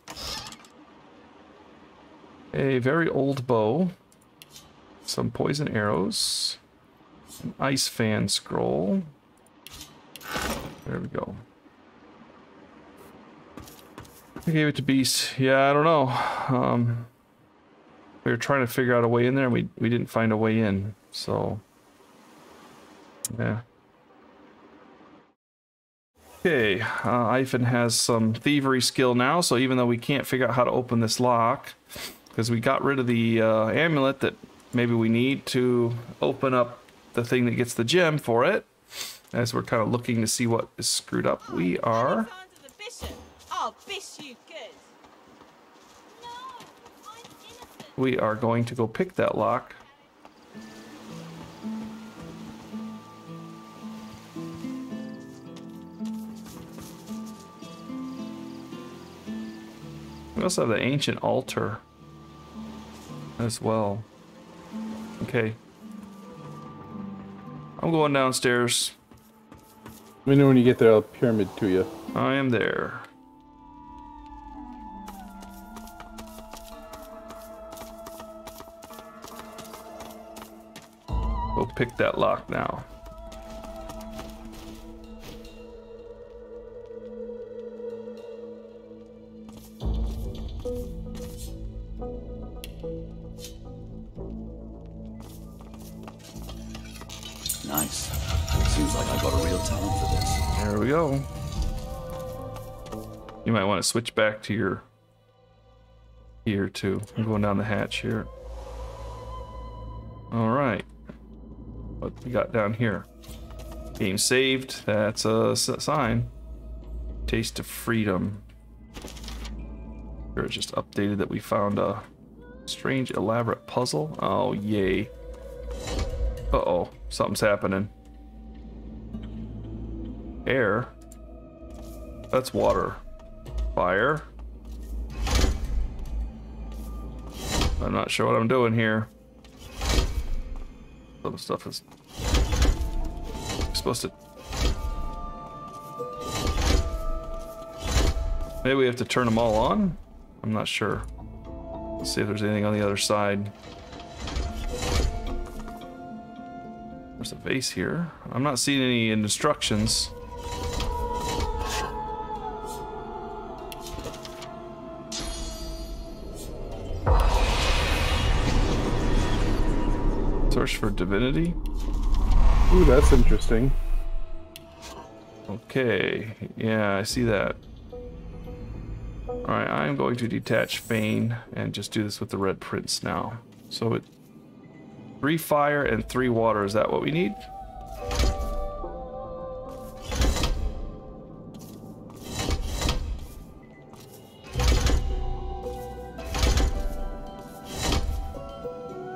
A very old bow. Some poison arrows. An ice fan scroll. There we go. I gave it to Beast. Yeah, I don't know. We were trying to figure out a way in there and we didn't find a way in. So, yeah. Okay, Ivan has some thievery skill now, so even though we can't figure out how to open this lock, because we got rid of the amulet that maybe we need to open up the thing that gets the gem for it, as we're kind of looking to see what is screwed up, we are... We are going to go pick that lock. We also have the ancient altar as well. Okay. I'm going downstairs. Let me know when you get there. I'll pyramid to you. I am there. Go pick that lock now. Nice. Seems like I got a real talent for this. There we go. You might want to switch back to your here too. I'm going down the hatch here. All right. What we got down here? Game saved. That's a sign. Taste of freedom. Here it's just updated that we found a strange, elaborate puzzle. Oh, yay. Uh-oh. Something's happening. Air. That's water. Fire. I'm not sure what I'm doing here. Some stuff is supposed to... Maybe we have to turn them all on? I'm not sure. Let's see if there's anything on the other side. There's a vase here. I'm not seeing any instructions. Search for divinity. Ooh, that's interesting. Okay, yeah, I see that. Alright, I'm going to detach Fane and just do this with the red prints now. So it 3 fire and 3 water, is that what we need?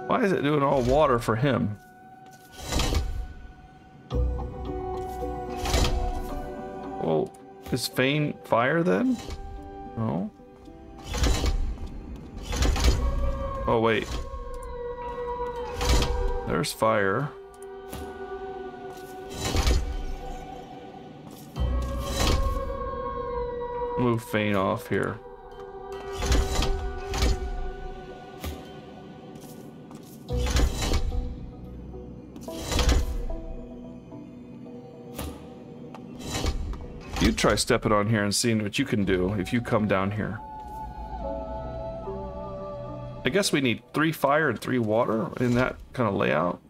Why is it doing all water for him? Well, is Fane fire then? No. Oh, wait. There's fire. Move Fane off here. You try stepping on here and seeing what you can do if you come down here. I guess we need 3 fire and 3 water in that kind of layout.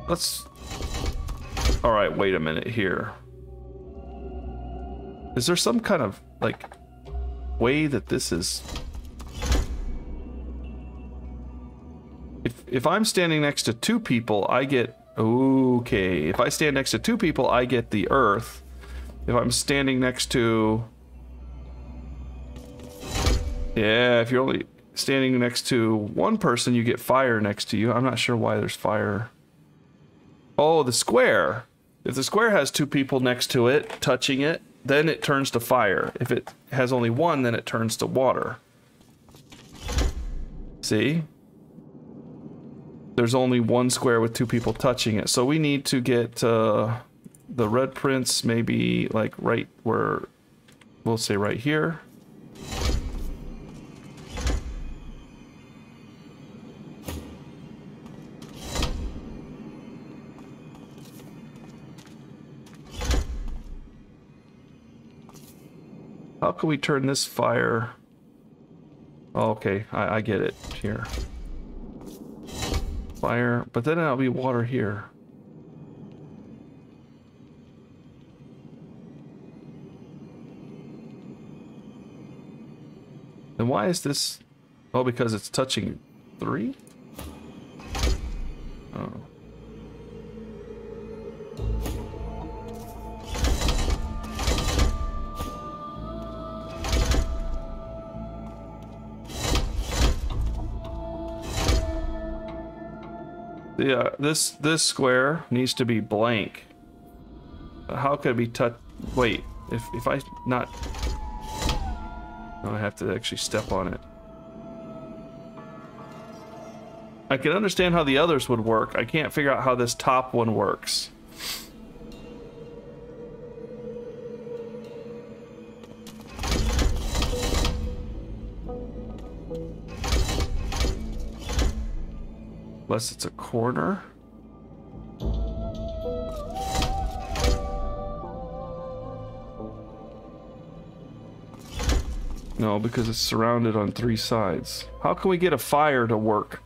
Let's... Alright, wait a minute here. Is there some kind of, like, way that this is... If I'm standing next to two people, I get... Okay, if I stand next to two people, I get the earth. If I'm standing next to... Yeah, if you're only standing next to one person, you get fire next to you. I'm not sure why there's fire. Oh, the square. If the square has two people next to it, touching it, then it turns to fire. If it has only one, then it turns to water. See? There's only one square with two people touching it. So we need to get the red prince maybe like right where, we'll say right here. How can we turn this fire? Oh, okay, I get it here. Fire, but then it'll be water here. Then why is this? Oh, because it's touching 3? Oh. Yeah, this square needs to be blank. How could it be touched? Wait, if I not... No, I have to actually step on it. I can understand how the others would work. I can't figure out how this top one works. Unless it's a corner. No, because it's surrounded on 3 sides. How can we get a fire to work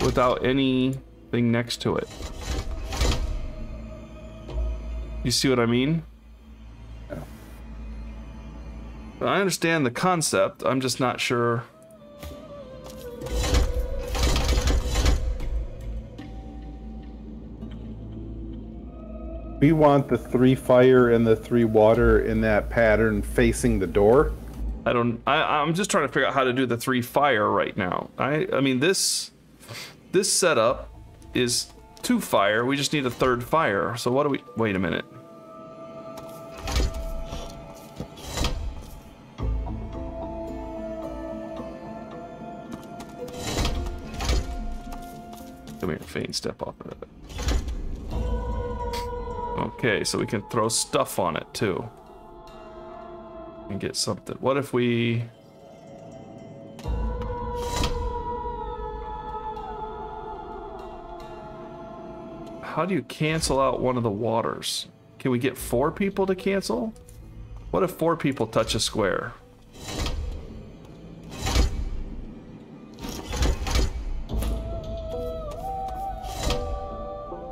without anything next to it? You see what I mean? I understand the concept, I'm just not sure. We want the 3 fire and the 3 water in that pattern facing the door. I'm just trying to figure out how to do the 3 fire right now. I mean this setup is 2 fire. We just need a 3rd fire. So what do we? Wait a minute. Come here, Fane, step off of it. Okay, so we can throw stuff on it too. And get something. What if we... How do you cancel out one of the waters? Can we get 4 people to cancel? What if 4 people touch a square?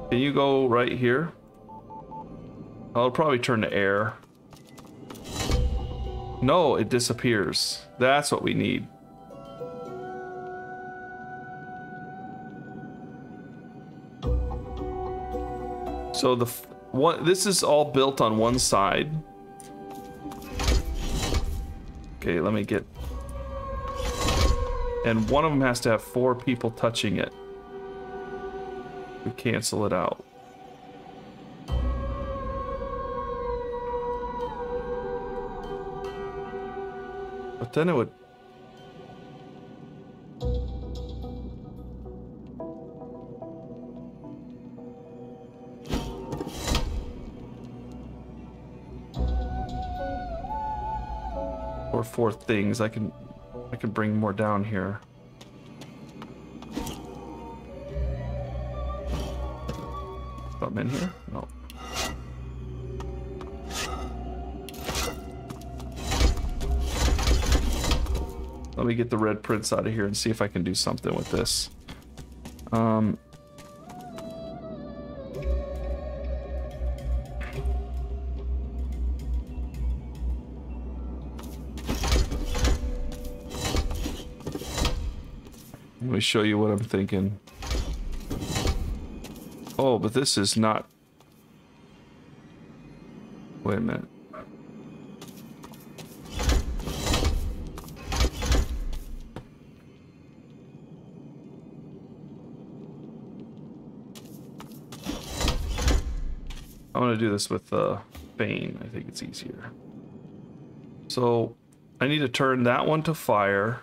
Can you go right here? I'll probably turn to air. No, it disappears. That's what we need. So this is all built on one side. Okay, let me get... And one of them has to have 4 people touching it. We cancel it out. But then it would... Or 4 things. I can bring more down here. Something in here? No. Let me get the red prince out of here and see if I can do something with this. Let me show you what I'm thinking. Oh, but this is not... Wait a minute. I'm gonna do this with Bane. I think it's easier. So I need to turn that one to fire.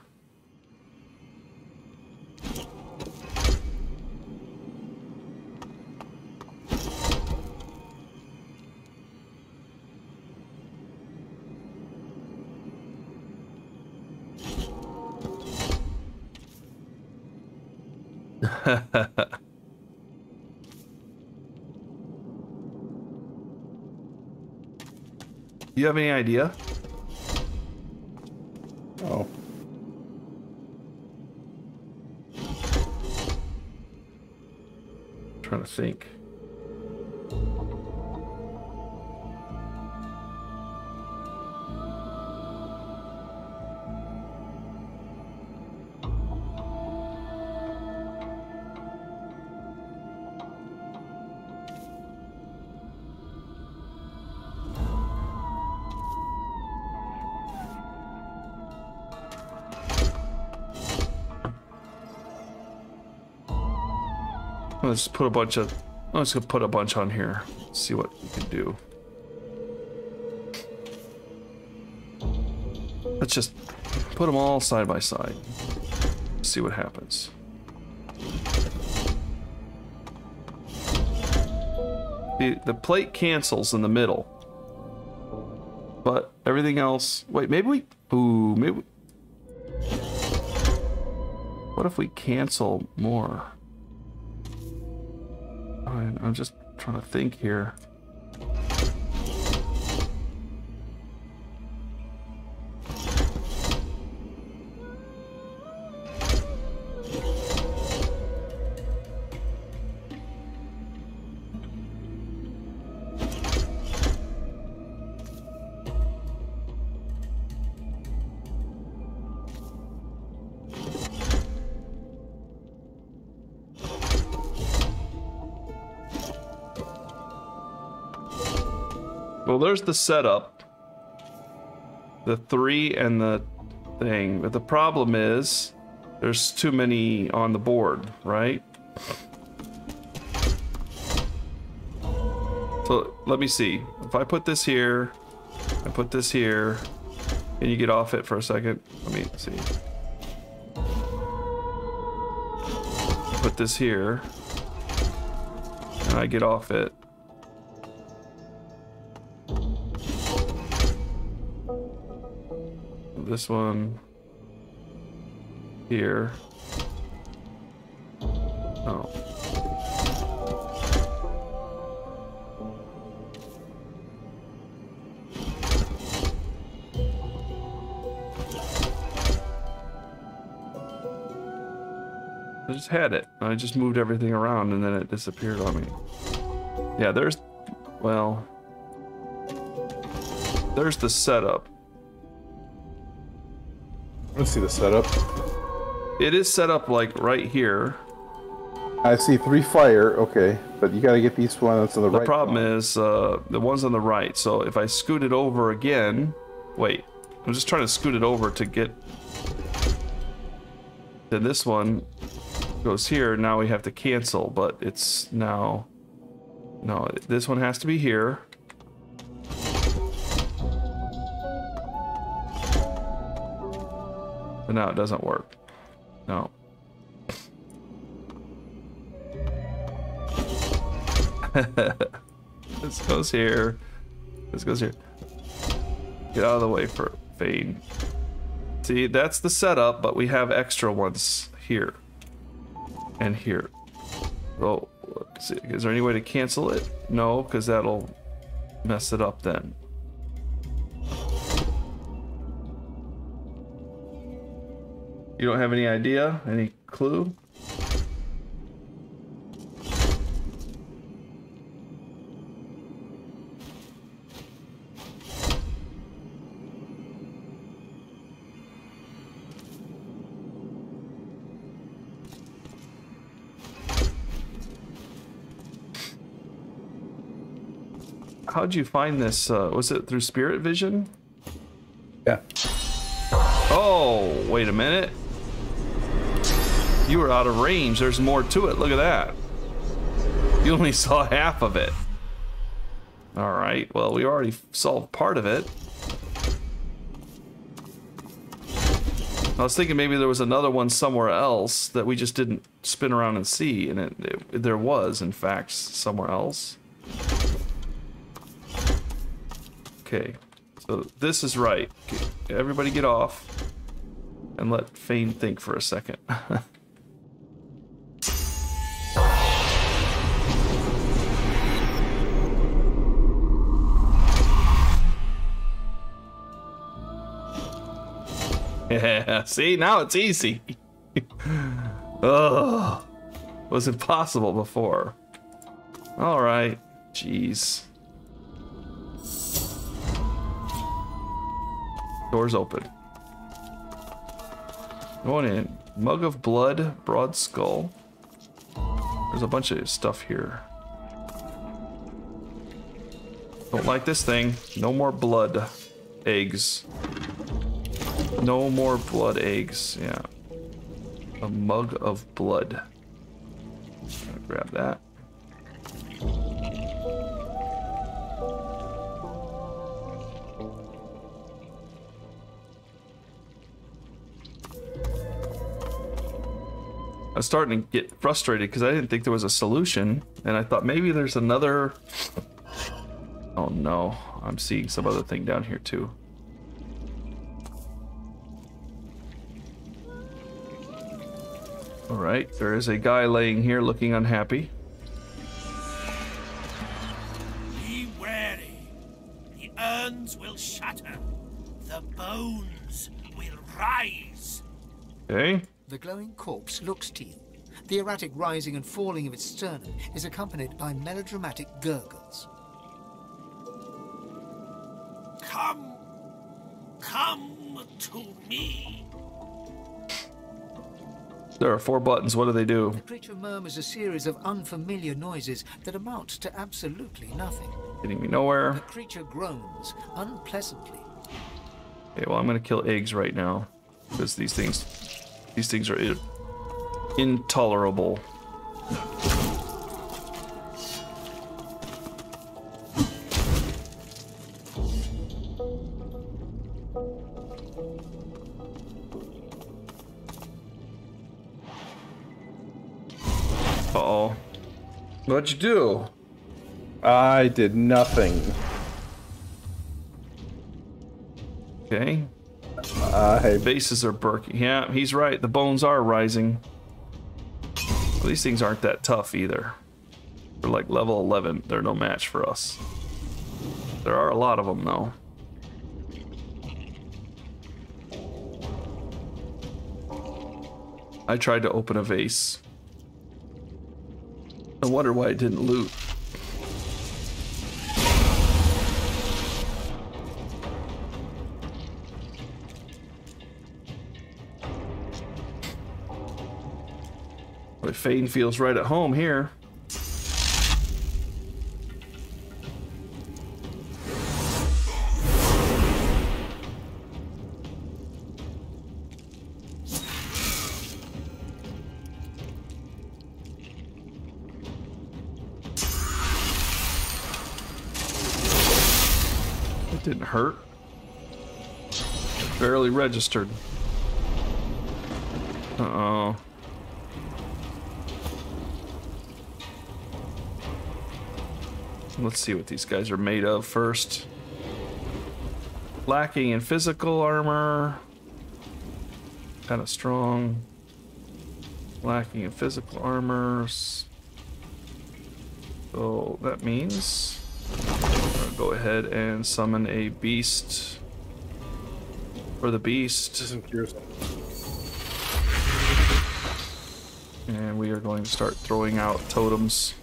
You have any idea? Oh. I'm trying to think. Let's put a bunch of... Let's put a bunch on here. See what we can do. Let's just put them all side by side. See what happens. The plate cancels in the middle. But everything else... Wait, maybe we... Ooh, maybe... What if we cancel more? I'm just trying to think here. Well, there's the setup. The 3 and the thing. But the problem is, there's too many on the board, right? So, let me see. If I put this here, I put this here. Can you get off it for a second? Let me see. Put this here. And I get off it. This one here. Oh. I just had it. I just moved everything around and then it disappeared on me. Yeah, there's... Well... There's the setup. Let's see the setup. It is set up like right here. I see 3 fire, okay, but you gotta get these ones on the right. The problem is the ones on the right. So if I scoot it over again, wait, I'm just trying to scoot it over to get. Then this one goes here. Now we have to cancel, but it's now. No, this one has to be here. But now it doesn't work. No. This goes here. This goes here. Get out of the way for Fade. See, that's the setup, but we have extra ones here. And here. Oh, let's see. Is there any way to cancel it? No, because that'll mess it up then. You don't have any idea? Any clue? how'd you find this? Was it through spirit vision? Yeah. Oh, wait a minute. You were out of range. There's more to it. Look at that. You only saw half of it. All right. Well, we already solved part of it. I was thinking maybe there was another one somewhere else that we just didn't spin around and see, and there was, in fact, somewhere else. Okay, so this is right. Okay, everybody get off and let Fane think for a second. Yeah, see, now it's easy. Ugh, was impossible before. All right, jeez. Doors open. Going in. Mug of blood, broad skull. There's a bunch of stuff here. Don't like this thing. No more blood eggs. No more blood eggs, yeah. A mug of blood. Gonna grab that. I was starting to get frustrated because I didn't think there was a solution, and I thought maybe there's another... Oh no, I'm seeing some other thing down here too. Alright, there is a guy laying here looking unhappy. Be wary. The urns will shatter. The bones will rise. Okay. The glowing corpse looks to you. The erratic rising and falling of its sternum is accompanied by melodramatic gurgles. Come to me. There are 4 buttons. What do they do? The creature murmurs a series of unfamiliar noises that amount to absolutely nothing. Getting me nowhere. The creature groans unpleasantly. Okay, well, I'm gonna kill eggs right now because these things are intolerable. Uh-oh. What'd you do? I did nothing. Okay. Bases are burking. Yeah, he's right. The bones are rising. Well, these things aren't that tough either. They're like level 11. They're no match for us. There are a lot of them, though. I tried to open a vase. I wonder why it didn't loot. But Fane feels right at home here. It didn't hurt. Barely registered. Uh-oh. Let's see what these guys are made of first. Lacking in physical armor. Kind of strong. Lacking in physical armors. So that means I'm gonna go ahead and summon a beast for the beast. And we are going to start throwing out totems.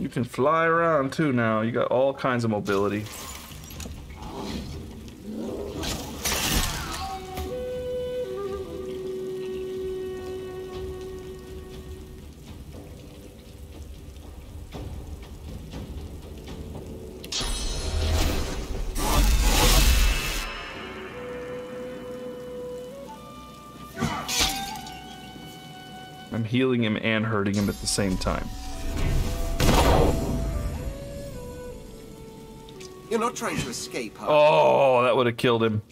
You can fly around too now. You got all kinds of mobility. I'm healing him and hurting him at the same time. You're not trying to escape, huh? Oh, that would have killed him.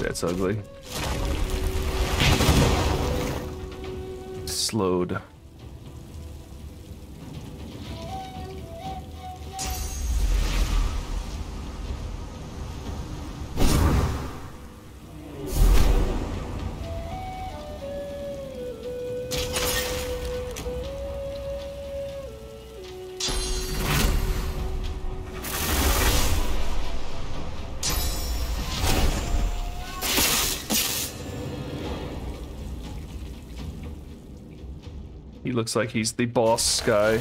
That's ugly. Slowed. He looks like he's the boss guy.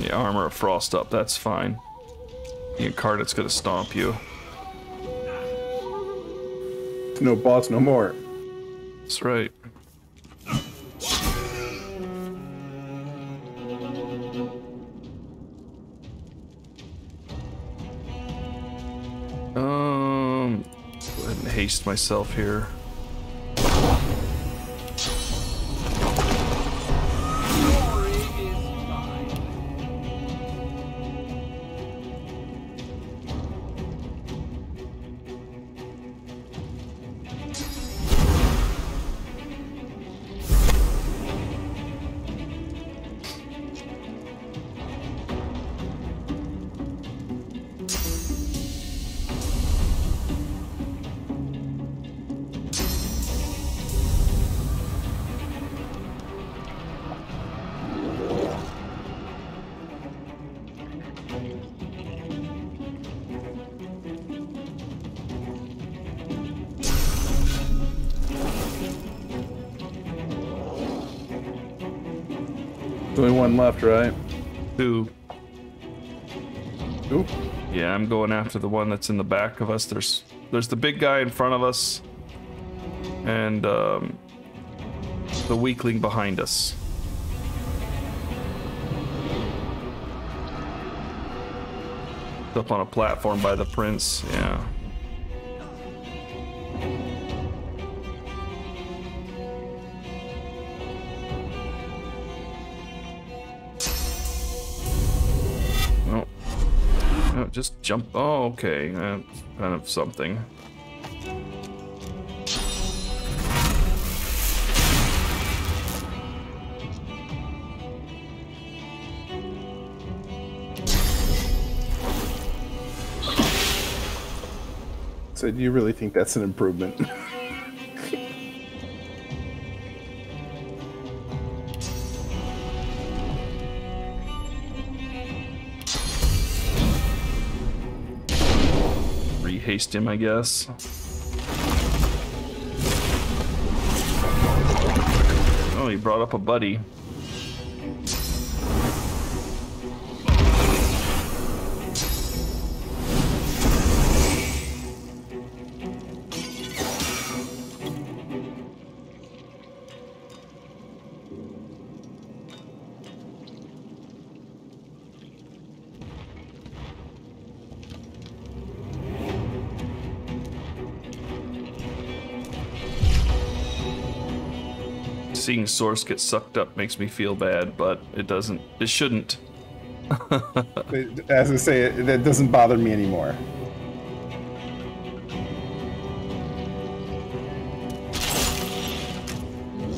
The armor of frost up, that's fine. The incarnate's gonna stomp you. No boss, no more. That's right. Go ahead and haste myself here. Only one left, right? Two. Two? Yeah, I'm going after the one that's in the back of us. There's the big guy in front of us, and the weakling behind us. It's up on a platform by the prince. Yeah. Just jump. Oh, okay. Kind of something. So, do you really think that's an improvement? Haste him, I guess. Oh, he brought up a buddy. Seeing Source get sucked up makes me feel bad, but it doesn't. It shouldn't. As I say, that doesn't bother me anymore.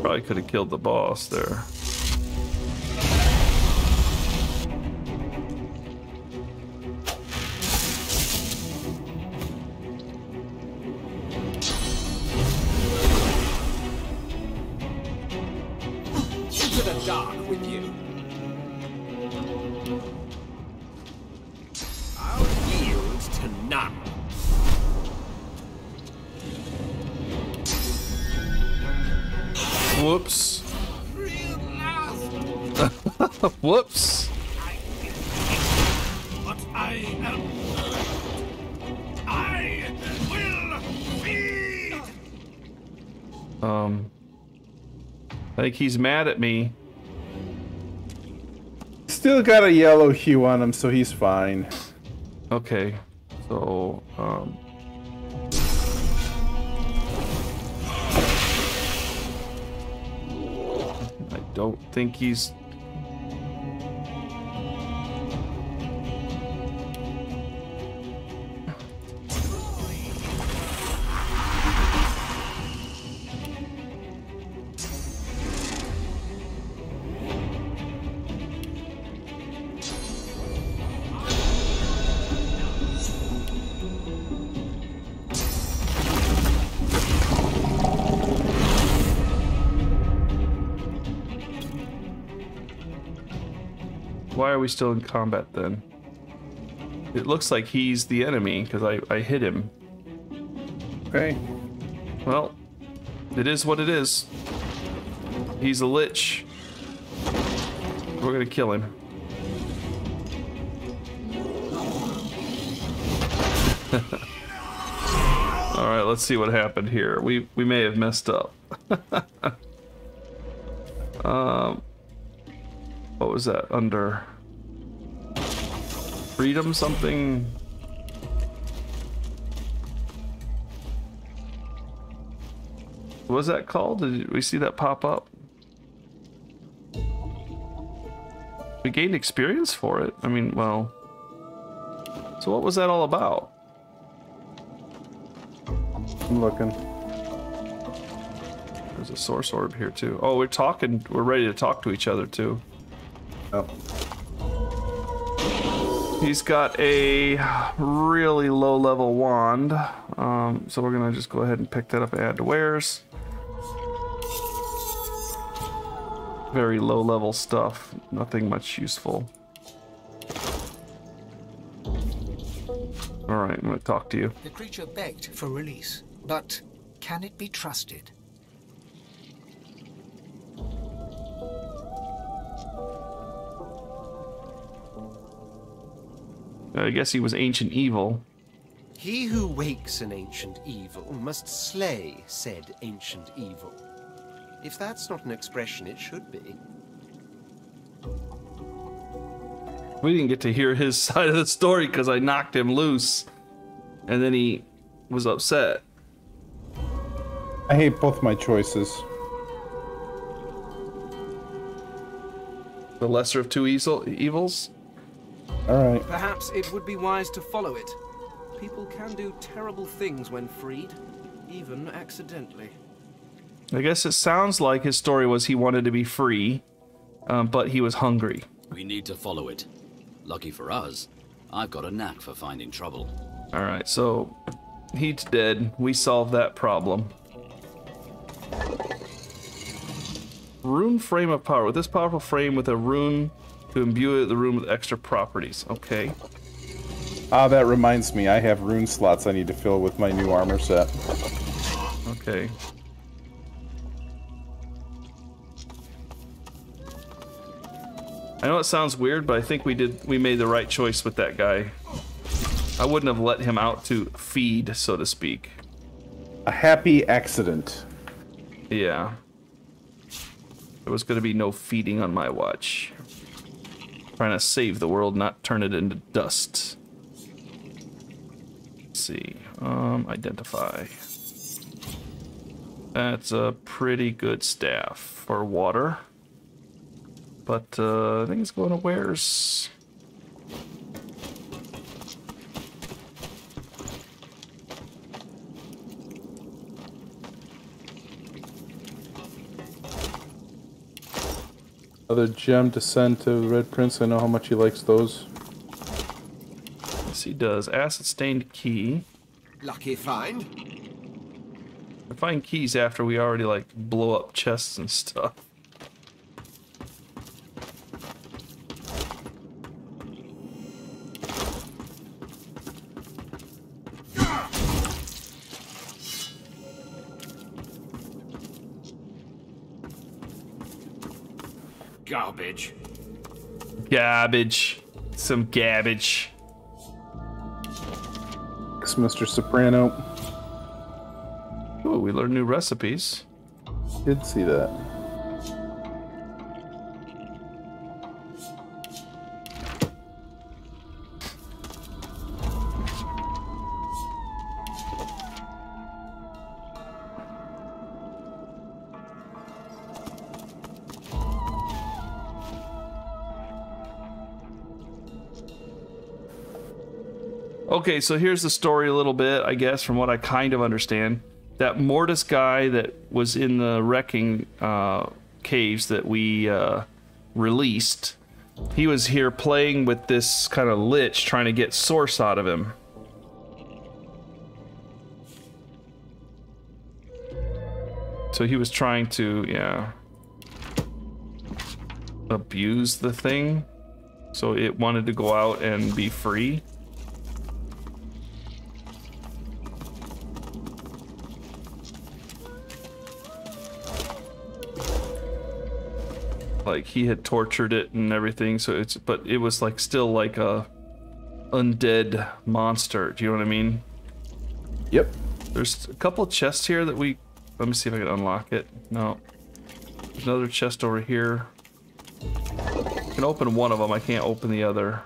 Probably could have killed the boss there. into the dark with you. I'll yield to none. Whoops. Whoops. But I am. I will feed. I think he's mad at me. Still got a yellow hue on him, so he's fine. Okay, so I don't think he's. Why are we still in combat then? It looks like he's the enemy because I hit him. Okay. Well, it is what it is. He's a lich. We're gonna kill him. Alright, let's see what happened here. We may have messed up. What was that? Under freedom something? What was that called? Did we see that pop up? We gained experience for it. I mean, well. So what was that all about? I'm looking. There's a source orb here too. Oh, we're talking. We're ready to talk to each other too. Oh. He's got a really low level wand. So we're gonna just go ahead and pick that up and add to wares. Very low level stuff. Nothing much useful. Alright, I'm gonna talk to you. The creature begged for release, but can it be trusted? I guess he was ancient evil. He who wakes an ancient evil must slay said ancient evil. If that's not an expression, it should be. We didn't get to hear his side of the story because I knocked him loose. And then he was upset. I hate both my choices. The lesser of two evils? Alright. Perhaps it would be wise to follow it. People can do terrible things when freed, even accidentally. I guess it sounds like his story was he wanted to be free, but he was hungry. We need to follow it. Lucky for us, I've got a knack for finding trouble. Alright, so he's dead. We solved that problem. Rune frame of power. With this powerful frame with a rune to imbue the room with extra properties. Okay. Ah, that reminds me. I have rune slots I need to fill with my new armor set. Okay. I know it sounds weird, but I think we made the right choice with that guy. I wouldn't have let him out to feed, so to speak. A happy accident. Yeah. There was gonna be no feeding on my watch. Trying to save the world, not turn it into dust. Let's see. Identify. That's a pretty good staff for water. But I think it's going to wares. Another gem to send to Red Prince. I know how much he likes those. Yes, he does. Acid stained key. Lucky find. I find keys after we already like blow up chests and stuff. Garbage. Garbage. Some garbage. Thanks, Mr. Soprano. Ooh, we learned new recipes. Did see that. Okay, so here's the story a little bit, I guess, from what I kind of understand. That Mortis guy that was in the wrecking caves that we released, he was here playing with this kind of lich, trying to get source out of him. So he was trying to, yeah, abuse the thing. So it wanted to go out and be free. Like he had tortured it and everything, so it's, but it was like still like a undead monster. Do you know what I mean? Yep. There's a couple of chests here that we, let me see if I can unlock it. No. There's another chest over here. I can open one of them, I can't open the other.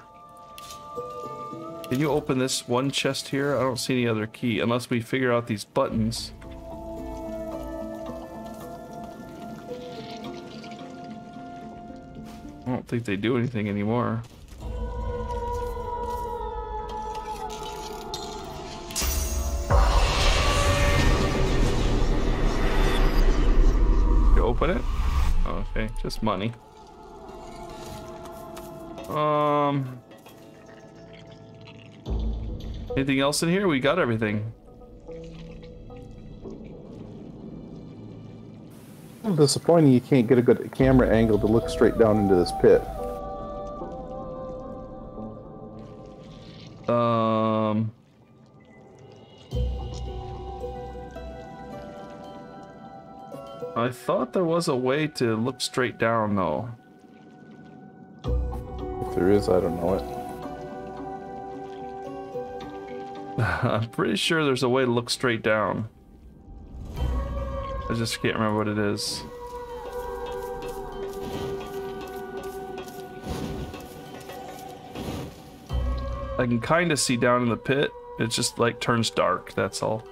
Can you open this one chest here? I don't see any other key, unless we figure out these buttons. I don't think they do anything anymore. You open it? Okay, just money. Anything else in here? We got everything. Disappointing you can't get a good camera angle to look straight down into this pit. I thought there was a way to look straight down though. If there is, I don't know it. I'm pretty sure there's a way to look straight down. I just can't remember what it is. I can kind of see down in the pit. It just like turns dark, that's all.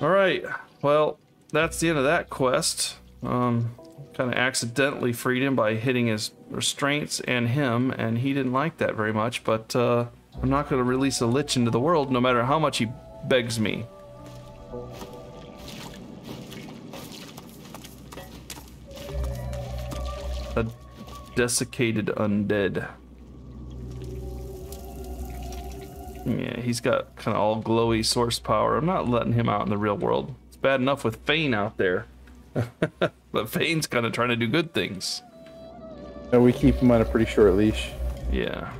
Alright, well, that's the end of that quest. Kind of accidentally freed him by hitting his restraints and him, and he didn't like that very much, but I'm not going to release a lich into the world no matter how much he begs me. A desiccated undead. Yeah, he's got kind of all glowy source power. I'm not letting him out in the real world. It's bad enough with Fane out there. But Fane's kind of trying to do good things. And we keep him on a pretty short leash. Yeah.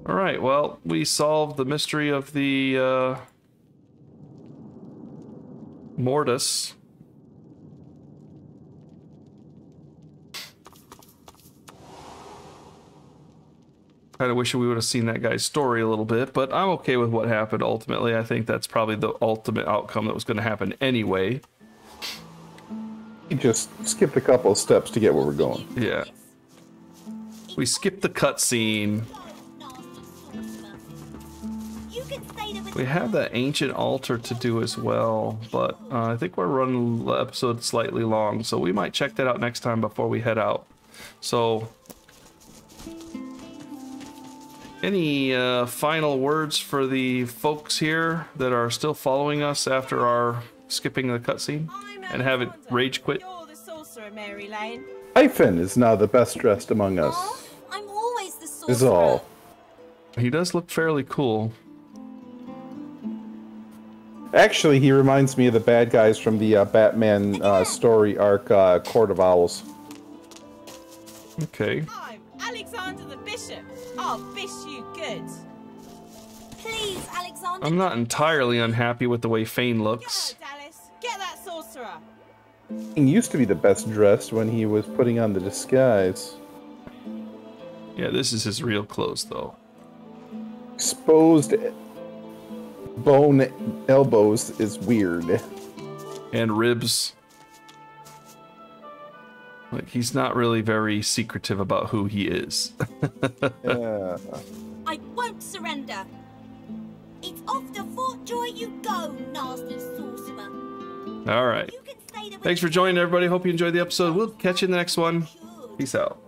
Alright, well, we solved the mystery of the Mortis. Kind of wish we would have seen that guy's story a little bit, but I'm okay with what happened ultimately. I think that's probably the ultimate outcome that was going to happen anyway. You just skipped a couple of steps to get where we're going. Yeah. We skipped the cutscene. We have that ancient altar to do as well, but I think we're running the episode slightly long, so we might check that out next time before we head out. So, any final words for the folks here that are still following us after our skipping the cutscene and haven't rage quit? You're the sorcerer, Mary Lane. Hyphen is now the best dressed among us. I'm always the sorcerer. Is all. He does look fairly cool. Actually, he reminds me of the bad guys from the Batman story arc, Court of Owls. Okay. I'm Alexander the Bishop. I'll bish you good. Please, Alexander. I'm not entirely unhappy with the way Fane looks. Get that sorcerer. He used to be the best dressed when he was putting on the disguise. Yeah, this is his real clothes, though. Exposed bone elbows is weird. And ribs. Like, he's not really very secretive about who he is. Yeah. I won't surrender. It's off to Fort Joy you go, nasty sorcerer. All right. Thanks for joining, everybody. Hope you enjoyed the episode. We'll catch you in the next one. Peace out.